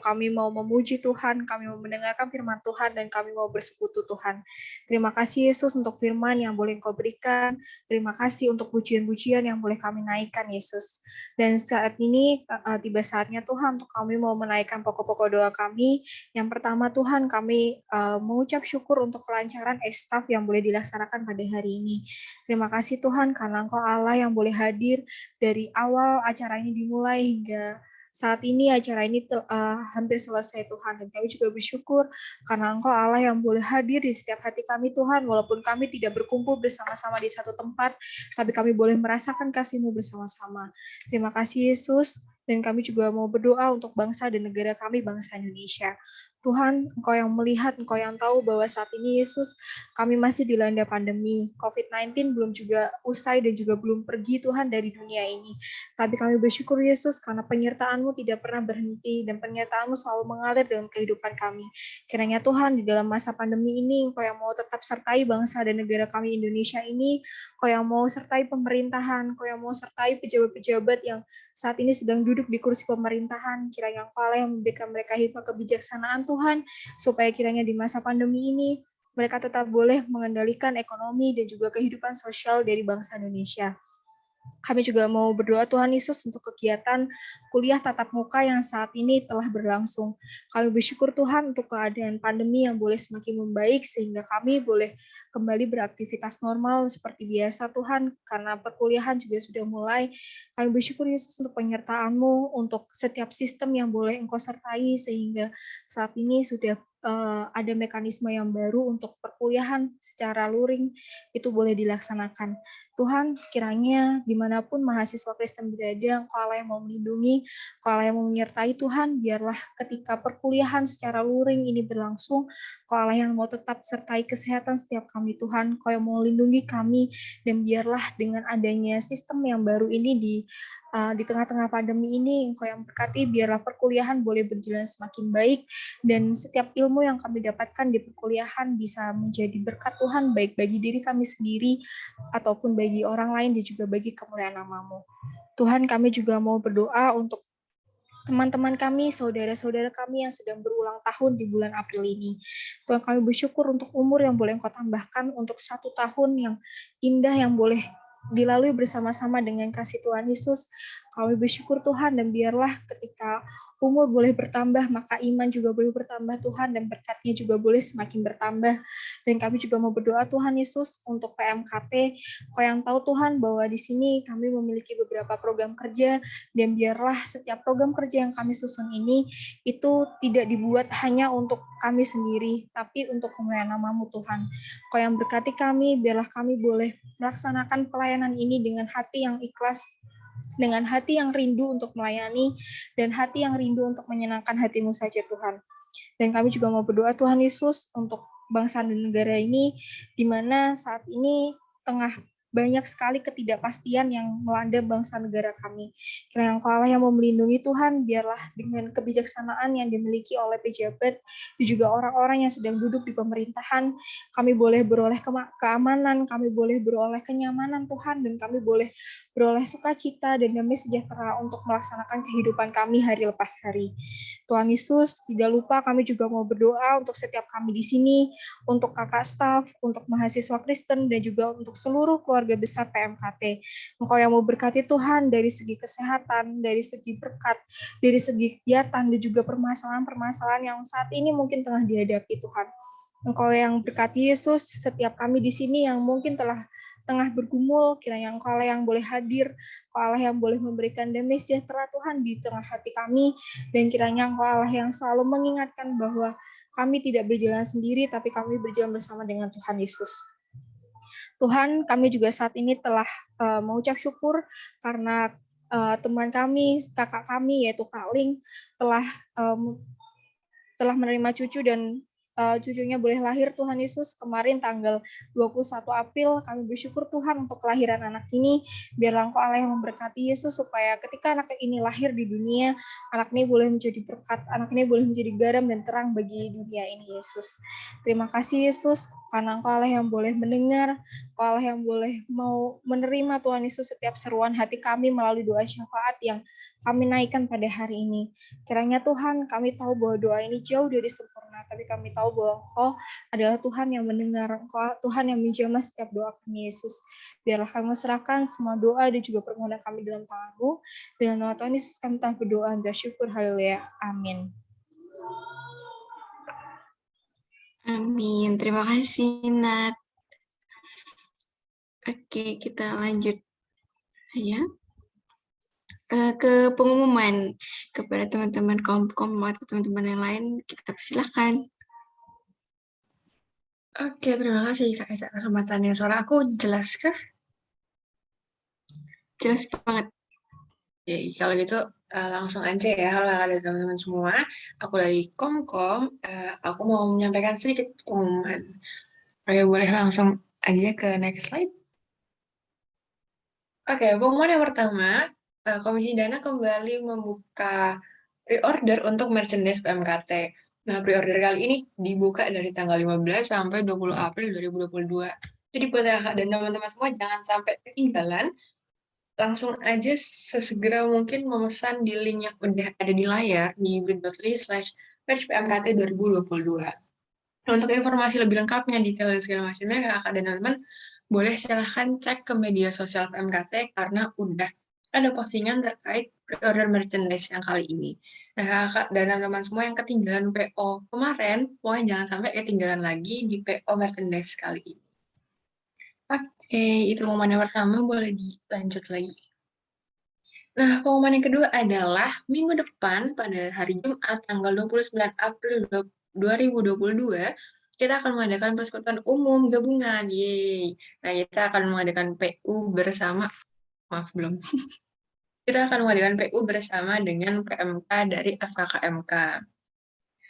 kami mau memuji Tuhan, kami mau mendengarkan firman Tuhan, dan kami mau bersekutu Tuhan. Terima kasih Yesus untuk firman yang boleh Engkau berikan, terima kasih untuk pujian-pujian yang boleh kami naikkan Yesus. Dan saat ini tiba saatnya Tuhan untuk kami mau menaikkan pokok-pokok doa kami. Yang pertama Tuhan, kami mengucap syukur untuk kelancaran estaf yang boleh dilaksanakan pada hari ini. Terima kasih Tuhan, karena Engkau Allah yang boleh hadir dari awal acara ini dimulai hingga saat ini acara ini hampir selesai Tuhan. Dan kami juga bersyukur karena Engkau Allah yang boleh hadir di setiap hati kami Tuhan, walaupun kami tidak berkumpul bersama-sama di satu tempat, tapi kami boleh merasakan kasih-Mu bersama-sama. Terima kasih Yesus, dan kami juga mau berdoa untuk bangsa dan negara kami, bangsa Indonesia. Tuhan, Engkau yang melihat, Engkau yang tahu bahwa saat ini Yesus, kami masih dilanda pandemi. COVID-19 belum juga usai dan juga belum pergi Tuhan dari dunia ini. Tapi kami bersyukur Yesus karena penyertaan-Mu tidak pernah berhenti dan penyertaan-Mu selalu mengalir dalam kehidupan kami. Kiranya Tuhan, di dalam masa pandemi ini, Engkau yang mau tetap sertai bangsa dan negara kami Indonesia ini, Engkau yang mau sertai pemerintahan, Engkau yang mau sertai pejabat-pejabat yang saat ini sedang duduk di kursi pemerintahan. Kiranya Engkau Allah yang memberikan mereka hikmat kebijaksanaan Tuhan, supaya kiranya di masa pandemi ini mereka tetap boleh mengendalikan ekonomi dan juga kehidupan sosial dari bangsa Indonesia. Kami juga mau berdoa Tuhan Yesus untuk kegiatan kuliah tatap muka yang saat ini telah berlangsung. Kami bersyukur Tuhan untuk keadaan pandemi yang boleh semakin membaik sehingga kami boleh kembali beraktivitas normal seperti biasa Tuhan, karena perkuliahan juga sudah mulai. Kami bersyukur Yesus untuk penyertaan-Mu, untuk setiap sistem yang boleh Engkau sertai sehingga saat ini sudah ada mekanisme yang baru untuk perkuliahan secara luring itu boleh dilaksanakan. Tuhan, kiranya dimanapun mahasiswa Kristen berada, Engkau Allah yang mau melindungi, Engkau Allah yang mau menyertai Tuhan, biarlah ketika perkuliahan secara luring ini berlangsung, Engkau Allah yang mau tetap sertai kesehatan setiap kami Tuhan, Engkau yang mau melindungi kami, dan biarlah dengan adanya sistem yang baru ini di tengah-tengah pandemi ini, Engkau yang berkati, biarlah perkuliahan boleh berjalan semakin baik, dan setiap ilmu yang kami dapatkan di perkuliahan bisa menjadi berkat Tuhan, baik bagi diri kami sendiri, ataupun bagi orang lain, dan juga bagi kemuliaan nama-Mu. Tuhan, kami juga mau berdoa untuk teman-teman kami, saudara-saudara kami yang sedang berulang tahun di bulan April ini. Tuhan, kami bersyukur untuk umur yang boleh Engkau tambahkan, untuk 1 tahun yang indah yang boleh dilalui bersama-sama dengan kasih Tuhan Yesus. Kami bersyukur Tuhan, dan biarlah ketika umur boleh bertambah, maka iman juga boleh bertambah Tuhan, dan berkat-Nya juga boleh semakin bertambah. Dan kami juga mau berdoa Tuhan Yesus untuk PMKT. Kau yang tahu Tuhan bahwa di sini kami memiliki beberapa program kerja, dan biarlah setiap program kerja yang kami susun ini itu tidak dibuat hanya untuk kami sendiri, tapi untuk kemuliaan nama-Mu Tuhan. Kau yang berkati kami, biarlah kami boleh melaksanakan pelayanan ini dengan hati yang ikhlas, dengan hati yang rindu untuk melayani, dan hati yang rindu untuk menyenangkan hati-Mu saja Tuhan. Dan kami juga mau berdoa Tuhan Yesus untuk bangsa dan negara ini, di mana saat ini tengah banyak sekali ketidakpastian yang melanda bangsa negara kami. Kiranya Engkau Allah yang melindungi Tuhan, biarlah dengan kebijaksanaan yang dimiliki oleh pejabat dan juga orang-orang yang sedang duduk di pemerintahan, kami boleh beroleh keamanan, kami boleh beroleh kenyamanan Tuhan, dan kami boleh beroleh sukacita dan damai sejahtera untuk melaksanakan kehidupan kami hari lepas hari. Tuhan Yesus, tidak lupa kami juga mau berdoa untuk setiap kami di sini, untuk kakak staf, untuk mahasiswa Kristen, dan juga untuk seluruh keluarga besar PMKT. Engkau yang mau berkati Tuhan dari segi kesehatan, dari segi berkat, dari segi kegiatan, dan juga permasalahan-permasalahan yang saat ini mungkin tengah dihadapi Tuhan. Engkau yang berkati Yesus, setiap kami di sini yang mungkin tengah bergumul, kiranya Engkau Allah yang boleh hadir, Engkau Allah yang boleh memberikan damai sejahtera Tuhan di tengah hati kami, dan kiranya Engkau Allah yang selalu mengingatkan bahwa kami tidak berjalan sendiri, tapi kami berjalan bersama dengan Tuhan Yesus. Tuhan, kami juga saat ini telah mengucap syukur karena teman kami, kakak kami, yaitu Kak Ling, telah menerima cucu dan cucunya boleh lahir Tuhan Yesus kemarin tanggal 21 April. Kami bersyukur Tuhan untuk kelahiran anak ini. Biarlah Engkau Allah yang memberkati Yesus supaya ketika anak ini lahir di dunia, anak ini boleh menjadi berkat, anak ini boleh menjadi garam dan terang bagi dunia ini Yesus. Terima kasih Yesus karena Engkau Allah yang boleh mendengar, Engkau Allah yang boleh mau menerima Tuhan Yesus setiap seruan hati kami melalui doa syafaat yang kami naikkan pada hari ini. Kiranya Tuhan, kami tahu bahwa doa ini jauh dari sempurna, tapi kami tahu bahwa Engkau adalah Tuhan yang mendengar, Engkau Tuhan yang menjamah setiap doa kami Yesus. Biarlah kami serahkan semua doa dan juga permohonan kami dalam tangan-Mu. Dengan nama Tuhan Yesus kami telah berdoa dan bersyukur. Haleluya. Amin. Amin. Terima kasih, Nat. Oke, kita lanjut ya ke pengumuman kepada teman-teman kom atau teman-teman yang lain. Kita persilahkan. Oke, terima kasih Kak Eca kesempatannya. Suara aku jelas kah? Jelas banget. Oke, kalau gitu langsung aja ya. Halo ada teman-teman semua. Aku dari Komkom. Aku mau menyampaikan sedikit pengumuman. Oke, boleh langsung aja ke next slide. Oke, pengumuman yang pertama, Komisi Dana kembali membuka pre-order untuk merchandise PMKT. Nah, pre-order kali ini dibuka dari tanggal 15 sampai 20 April 2022. Jadi buat kakak dan teman-teman semua jangan sampai ketinggalan. Langsung aja sesegera mungkin memesan di link yang udah ada di layar di bit.ly/PMKT 2022. Nah, untuk informasi lebih lengkapnya, detail dan segala macamnya, kakak dan teman-teman boleh silahkan cek ke media sosial PMKT karena udah ada postingan terkait pre-order merchandise yang kali ini. Nah, kakak dan teman-teman semua yang ketinggalan PO kemarin, pokoknya jangan sampai ketinggalan lagi di PO merchandise kali ini. Oke, itu pengumuman yang pertama, boleh dilanjut lagi. Nah, pengumuman yang kedua adalah minggu depan pada hari Jumat tanggal 29 April 2022, kita akan mengadakan persekutuan umum gabungan. Yeay. Nah, kita akan mengadakan PU bersama, maaf belum. Kita akan mengadakan PU bersama dengan PMK dari FKKMK.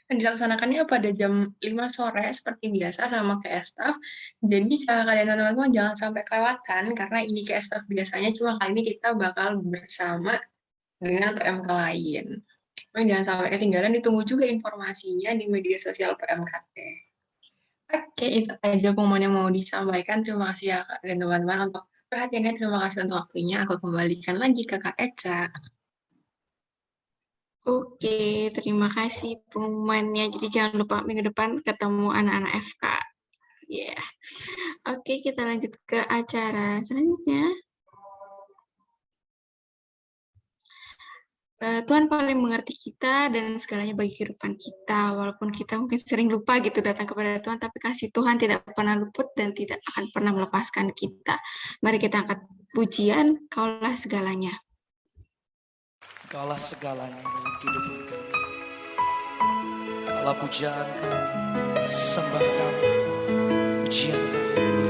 Dan dilaksanakannya pada jam 5 sore seperti biasa sama kayak staff. Jadi kalian teman-teman jangan sampai kelewatan karena ini kayak staff biasanya, cuma kali ini kita bakal bersama dengan PMK lain. Jangan sampai ketinggalan, ditunggu juga informasinya di media sosial PMKT. Oke, itu aja pengumuman yang mau disampaikan. Terima kasih ya Kak dan teman-teman untuk perhatiannya. Terima kasih untuk waktunya. Aku kembalikan lagi ke Kak Eca. Oke, terima kasih pengumumannya. Jadi jangan lupa minggu depan ketemu anak-anak FK. Yeah. Oke, kita lanjut ke acara selanjutnya. Tuhan paling mengerti kita dan segalanya bagi kehidupan kita. Walaupun kita mungkin sering lupa gitu datang kepada Tuhan, tapi kasih Tuhan tidak pernah luput dan tidak akan pernah melepaskan kita. Mari kita angkat pujian, Kaulah segalanya. Kaulah segalanya dalam kehidupan kami. Kaulah pujian kami, sembah kami, pujian kami Tuhan.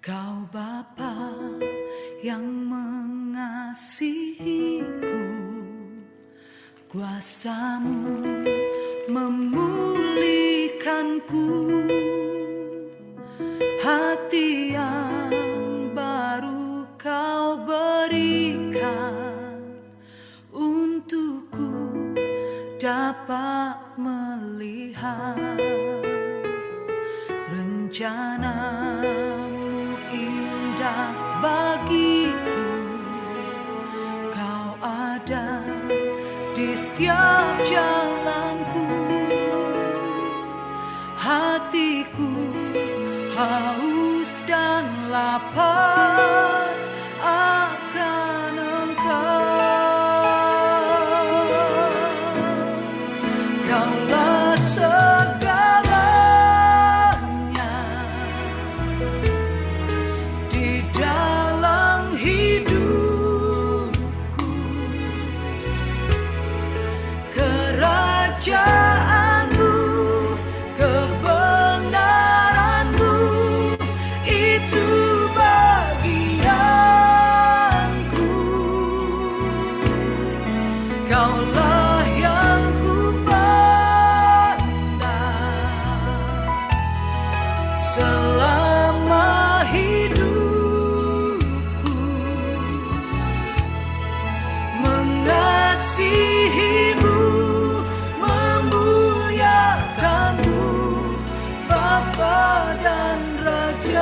Kau Bapa mengasihiku, kuasa-Mu memulihkanku, hati yang baru Kau berikan untukku dapat melihat rencana-Mu indah bagiku. Kau ada di setiap jalanku, hatiku haus dan lapar akan Engkau. Kaulah segalanya di dalam hidupku, kerajaan-Mu, kebenaran-Mu, itu bagianku. Kaulah yang ku pandang selama hidupku, mengasihi-Mu, memuliakan-Mu, Bapa dan Rajaku.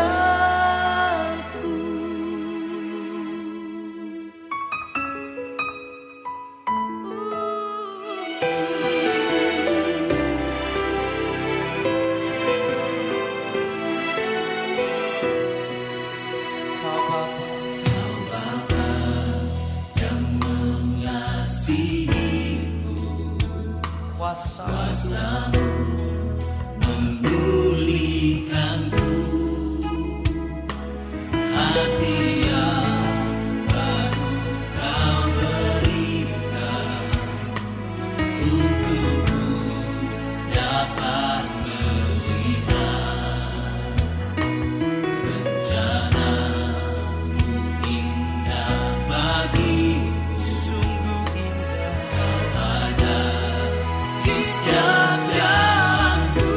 Kau Bapa yang mengasihiku, kuasa-Mu memulihkanku, hati yang baru Kau berikan untukku dapat melihat rencana-Mu indah bagiku. Sungguh indah Kau ada di setiap jalanku,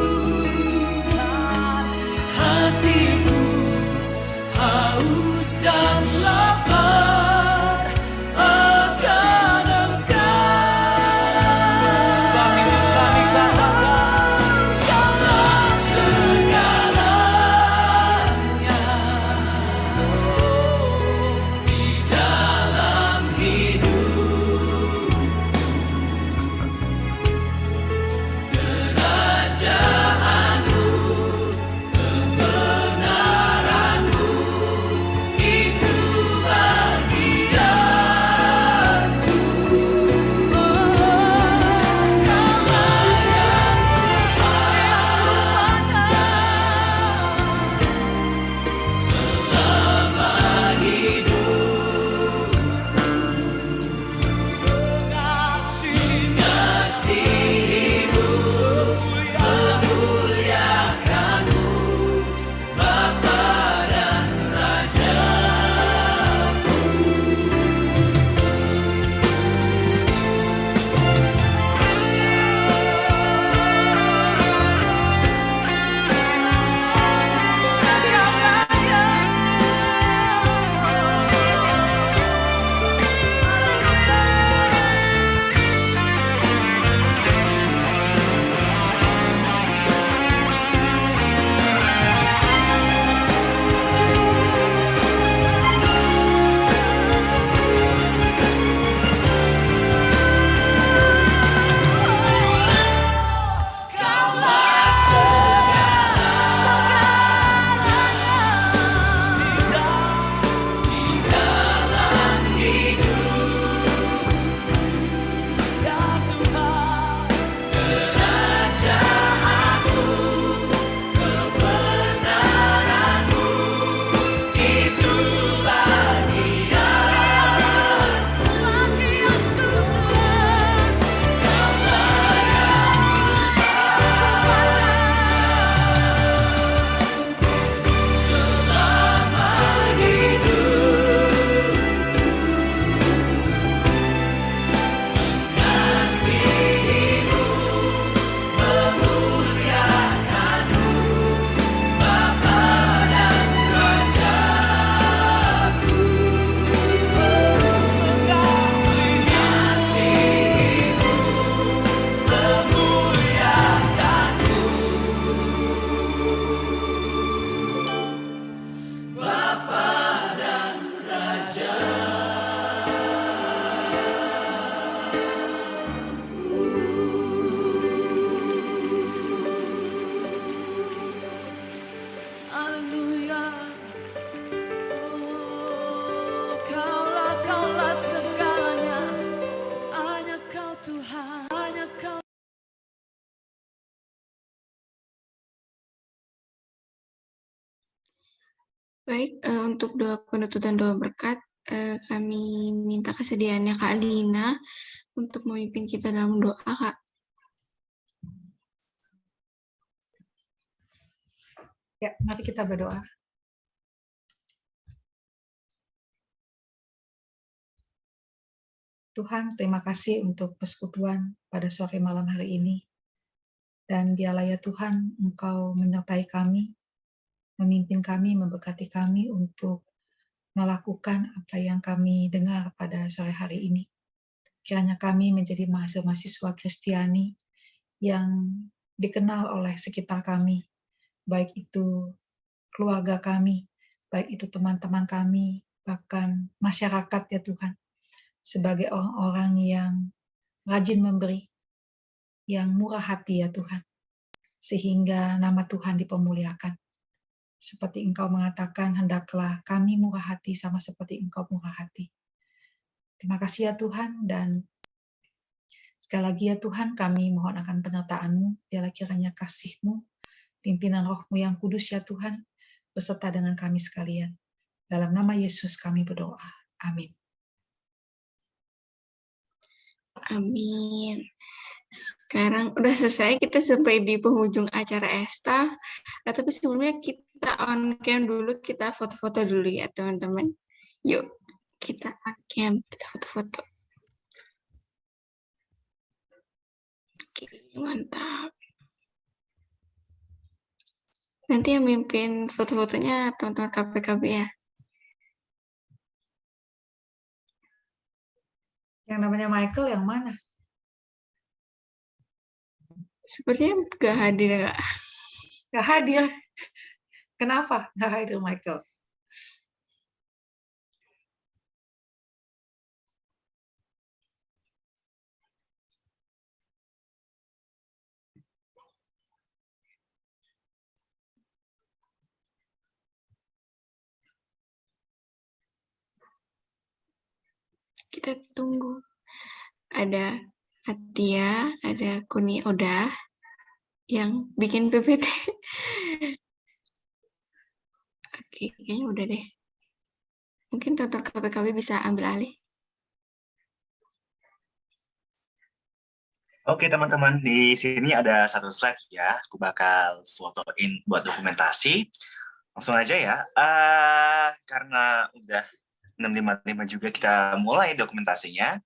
Baik, untuk doa penutup dan doa berkat, kami minta kesediaannya Kak Lina untuk memimpin kita dalam doa, Kak. Ya, mari kita berdoa. Tuhan, terima kasih untuk persekutuan pada sore malam hari ini. Dan biarlah ya Tuhan, Engkau menyertai kami, memimpin kami, memberkati kami untuk melakukan apa yang kami dengar pada sore hari ini. Kiranya kami menjadi mahasiswa Kristiani yang dikenal oleh sekitar kami, baik itu keluarga kami, baik itu teman-teman kami, bahkan masyarakat ya Tuhan, sebagai orang-orang yang rajin memberi, yang murah hati ya Tuhan, sehingga nama Tuhan dipermuliakan. Seperti Engkau mengatakan, hendaklah kami murah hati sama seperti Engkau murah hati. Terima kasih ya Tuhan, dan sekali lagi ya Tuhan, kami mohon akan penyertaan-Mu, biarlah kiranya kasih-Mu, pimpinan Roh-Mu yang kudus ya Tuhan, beserta dengan kami sekalian. Dalam nama Yesus kami berdoa. Amin. Amin. Sekarang udah selesai, kita sampai di penghujung acara Estaf. Tapi sebelumnya kita on cam dulu, kita foto-foto dulu ya teman-teman. Yuk, kita on cam, kita foto-foto. Oke, mantap. Nanti yang mimpin foto-fotonya teman-teman KPKB ya. Yang namanya Michael yang mana? Sepertinya gak hadir ya, Kak. Gak hadir. Kenapa gak hadir Michael? Kita tunggu. Ada Atia, ada Kuni Oda yang bikin PPT. Oke, kayaknya udah deh. Mungkin total KPKB bisa ambil alih. Oke teman-teman, di sini ada satu slide ya. Aku bakal fotoin buat dokumentasi. Langsung aja ya. Karena udah 6.55 juga, kita mulai dokumentasinya.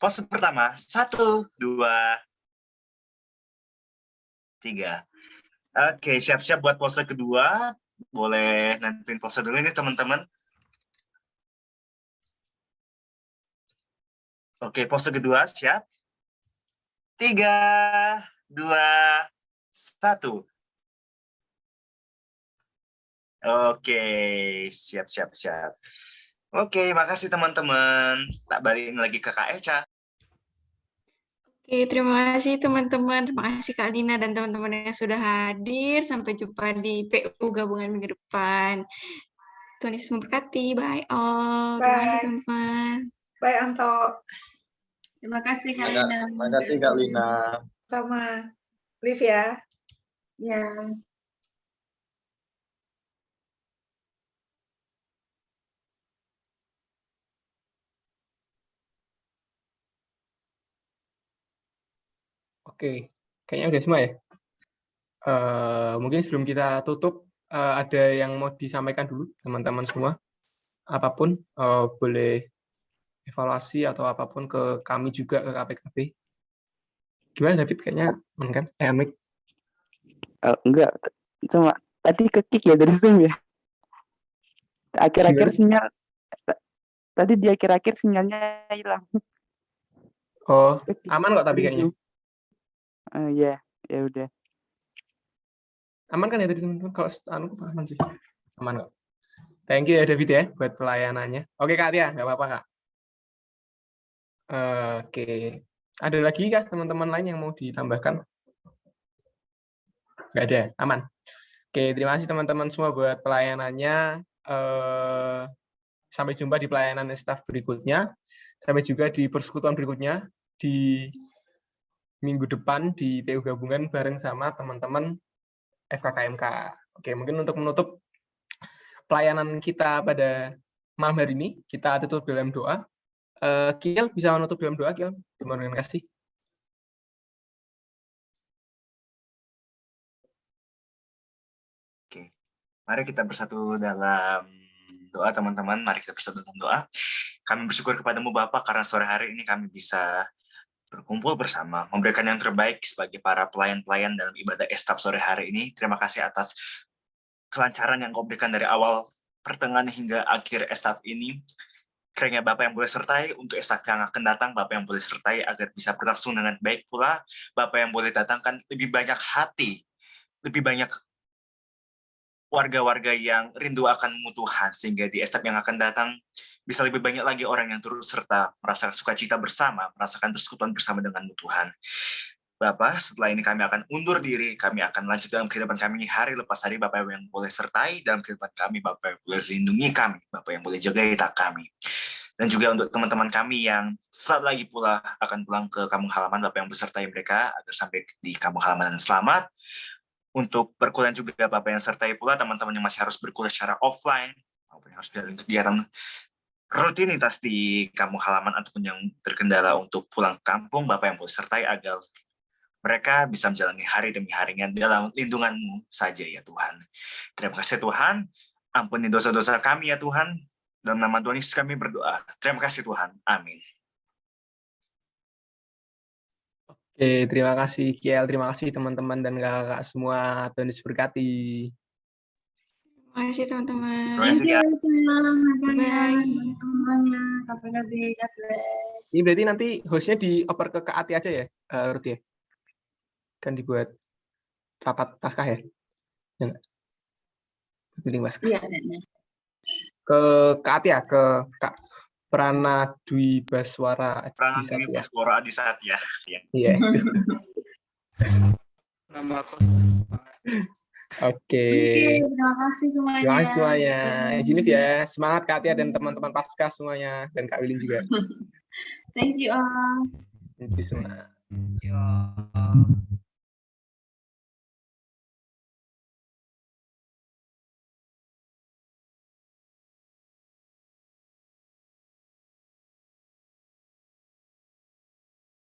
Pose pertama, 1, 2, 3. Oke, siap-siap buat pose kedua. Boleh nentuin pose dulu ini teman-teman. Oke, pose kedua, siap. 3, 2, 1. Oke, siap. Oke, makasih teman-teman. Tak balikin lagi ke Kak Eca. Oke, terima kasih teman-teman. Terima kasih Kak Lina dan teman-teman yang sudah hadir. Sampai jumpa di PU gabungan minggu depan. Tuhan Yesus memberkati. Bye all. Terima kasih teman-teman. Bye Anto. Terima kasih Kak Lina. Terima kasih Kak Lina. Sama Liv ya. Ya. Oke, kayaknya udah semua ya. Mungkin sebelum kita tutup, ada yang mau disampaikan dulu teman-teman semua. Apapun, boleh evaluasi atau apapun ke kami juga, ke KPKB. Gimana David? Kayaknya kan? Amik? Enggak, cuma tadi ke-kick ya dari Zoom ya. Akhir-akhir sinyal, tadi di akhir-akhir sinyalnya hilang. Oh, aman kok tapi kayaknya. Ya udah. Aman kan ya tadi teman-teman? Kalau aman sih. Aman kok. Thank you ya David ya buat pelayanannya. Oke Kak Tia, nggak apa-apa Kak. Oke. Ada lagi kah teman-teman lain yang mau ditambahkan? Nggak ada, aman. Oke, terima kasih teman-teman semua buat pelayanannya. Sampai jumpa di pelayanan staff berikutnya. Sampai juga di persekutuan berikutnya di minggu depan di PU Gabungan bareng sama teman-teman FKKMK. Oke, mungkin untuk menutup pelayanan kita pada malam hari ini. Kita tutup dalam doa. Kiel bisa menutup dalam doa, Kiel? Terima kasih. Oke, mari kita bersatu dalam doa, teman-teman. Mari kita bersatu dalam doa. Kami bersyukur kepadamu Bapa karena sore hari ini kami bisa berkumpul bersama, memberikan yang terbaik sebagai para pelayan-pelayan dalam ibadah Estaf sore hari ini. Terima kasih atas kelancaran yang kau berikan dari awal, pertengahan hingga akhir Estaf ini. Kiranya Bapak yang boleh sertai untuk Estaf yang akan datang, Bapak yang boleh sertai agar bisa berlangsung dengan baik pula. Bapak yang boleh datangkan lebih banyak hati, lebih banyak warga-warga yang rindu akan Tuhan, sehingga di Estaf yang akan datang bisa lebih banyak lagi orang yang turut serta merasakan sukacita bersama, merasakan persekutuan bersama dengan Tuhan. Bapak, setelah ini kami akan undur diri, kami akan lanjut dalam kehidupan kami hari lepas hari. Bapak yang boleh sertai dalam kehidupan kami, Bapak yang boleh lindungi kami, Bapak yang boleh jaga hidup kami. Dan juga untuk teman-teman kami yang saat lagi pula akan pulang ke kampung halaman, Bapak yang besertai mereka agar sampai di kampung halaman dengan selamat. Untuk perkuliahan juga Bapak yang sertai pula teman-teman yang masih harus berkuliah secara offline, maupun yang harus dalam kegiatan rutinitas di kampung halaman ataupun yang terkendala untuk pulang ke kampung, Bapak yang boleh sertai agar mereka bisa menjalani hari demi harinya dalam lindungan-Mu saja ya Tuhan. Terima kasih Tuhan, ampuni dosa-dosa kami ya Tuhan. Dalam nama Tuhan Yesus kami berdoa. Terima kasih Tuhan. Amin. Oke, terima kasih Kiel, terima kasih teman-teman dan kakak semua. Tuhan Yesus berkati. Terima kasih teman-teman. Terima kasih, Kak. Bye. Semuanya. Kapan-kapan. God bless. Ini berarti nanti hostnya dioper ke Kak Ati aja ya, Ruth ya? Kan dibuat rapat Paskah ya? Ya nggak? Meeting Paskah. Iya, Ke Kak Ati ya, ke Kak Prana Dwi Baswara Pranandwi Baswara Adisatya. Iya. Nama aku. Oke. Terima kasih semuanya. Terima kasih semuanya. Izin ya, semangat Kak Atia dan teman-teman Paskah semuanya, dan Kak Wilin juga. Thank you all. Thank you semua. Ya.